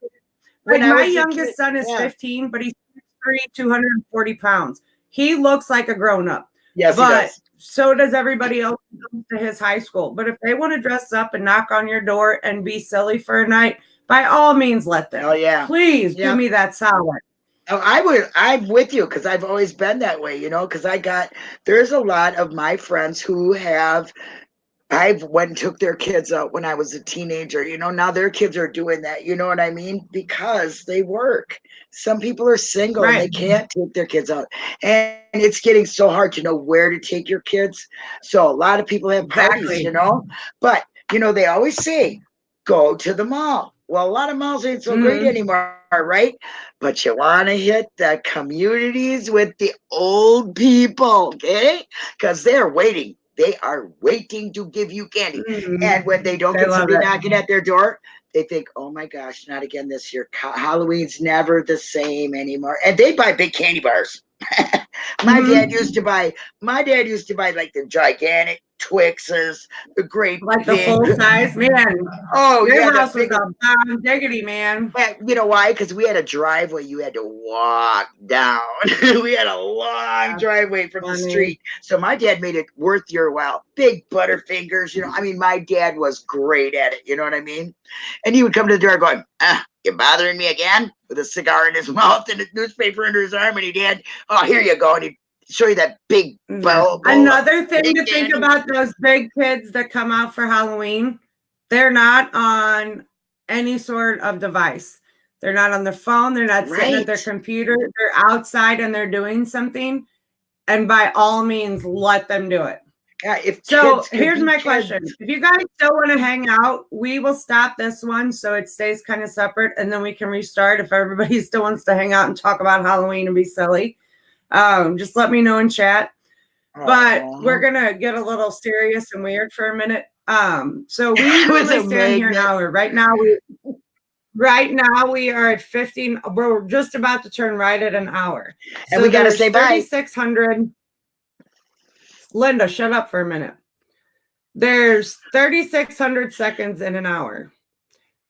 A: Like my youngest son is 15, but he's 3, 240 pounds. He looks like a grown-up.
B: Yes,
A: but
B: he does.
A: So does everybody else to his high school. But if they want to dress up and knock on your door and be silly for a night, by all means, let them.
B: Oh yeah.
A: Please do me that solid.
B: Oh, I'm with you because I've always been that way, because there's a lot of my friends who I've went and took their kids out when I was a teenager. Now their kids are doing that. You know what I mean? Because they work. Some people are single and they can't take their kids out. And it's getting so hard to know where to take your kids. So a lot of people have parties, But, they always say, go to the mall. Well, a lot of malls ain't so great anymore, right? But you want to hit the communities with the old people, okay? Because they're waiting. They are waiting to give you candy. And when they don't get somebody knocking at their door, they think, "Oh my gosh, not again this year. Halloween's never the same anymore." And they buy big candy bars. My dad used to buy like the gigantic Twixes, the great
A: the full size, man.
B: Oh,
A: your house was a bomb diggity, man.
B: You know why? Because we had a driveway you had to walk down. We had a long driveway from the street. So my dad made it worth your while. Big Butterfingers, my dad was great at it. You know what I mean? And he would come to the door going, "You bothering me again?" With a cigar in his mouth and a newspaper under his arm. And he'd hand, "Oh, here you go." And he'd show you that big bowl.
A: Another thing to think about those big kids that come out for Halloween, they're not on any sort of device. They're not on their phone. They're not sitting at their computer. They're outside and they're doing something. And by all means, let them do it. So here's my question. If you guys still want to hang out, we will stop this one so it stays kind of separate, and then we can restart if everybody still wants to hang out and talk about Halloween and be silly. Just let me know in chat. But we're gonna get a little serious and weird for a minute. So we really stand here an hour. Right now we are at 15. We're just about to turn right at an hour.
B: And we gotta say bye.
A: 3,600. Linda, shut up for a minute. There's 3,600 seconds in an hour,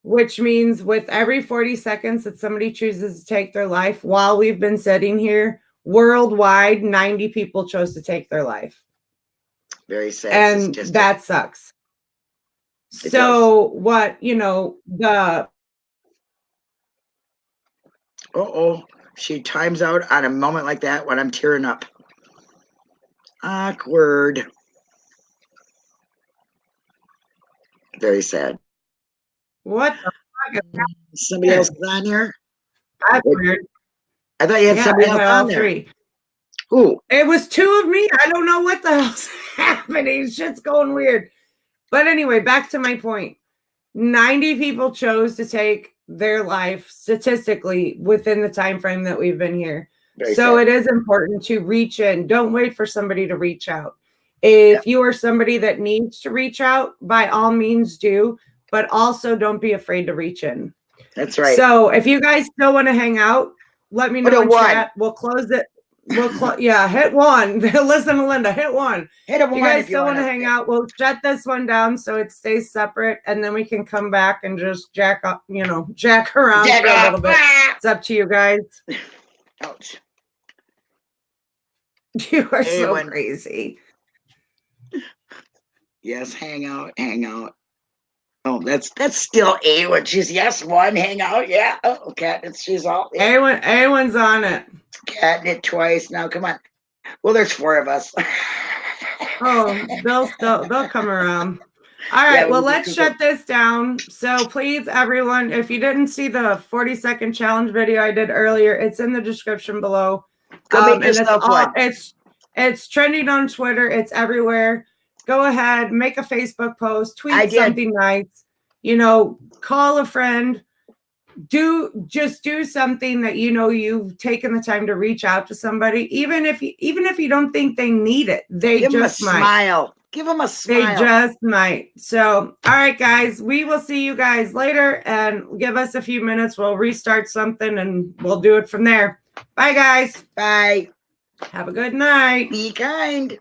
A: which means with every 40 seconds that somebody chooses to take their life while we've been sitting here, worldwide, 90 people chose to take their life.
B: Very sad.
A: And that sucks. So what, the...
B: She times out on a moment like that when I'm tearing up. Awkward. Very sad.
A: What the fuck is that?
B: Somebody else is on here?
A: That's weird.
B: I thought you had somebody else on there.
A: 3.
B: Ooh.
A: It was 2 of me. I don't know what the hell's happening. Shit's going weird. But anyway, back to my point. 90 people chose to take their life statistically within the time frame that we've been here. So it is important to reach in. Don't wait for somebody to reach out. If you are somebody that needs to reach out, by all means do, but also don't be afraid to reach in.
B: That's right.
A: So if you guys still want to hang out, let me know in chat. We'll close it. Yeah, hit 1. Listen, Melinda, hit 1.
B: Hit a 1.
A: If you guys still want to hang out, we'll shut this one down so it stays separate, and then we can come back and just jack up, jack around for a little bit. It's up to you guys.
B: Ouch.
A: You are so crazy.
B: Yes, hang out. Oh, that's still A when she's yes, 1, hang out, yeah. Oh, Catnip, she's all
A: A1's on it.
B: Catnip twice now. Come on. Well, there's 4 of us.
A: They'll come around. All right, well, let's shut this down. So please, everyone, if you didn't see the 40-second challenge video I did earlier, it's in the description below.
B: Go make yourself one.
A: It's trending on Twitter. It's everywhere. Go ahead, make a Facebook post, tweet something nice, call a friend, do something that you've taken the time to reach out to somebody, even if you don't think they need it. They just might.
B: Smile. Give them a smile.
A: They just might. So, all right, guys, we will see you guys later, and give us a few minutes. We'll restart something and we'll do it from there. Bye, guys.
B: Bye.
A: Have a good night.
B: Be kind.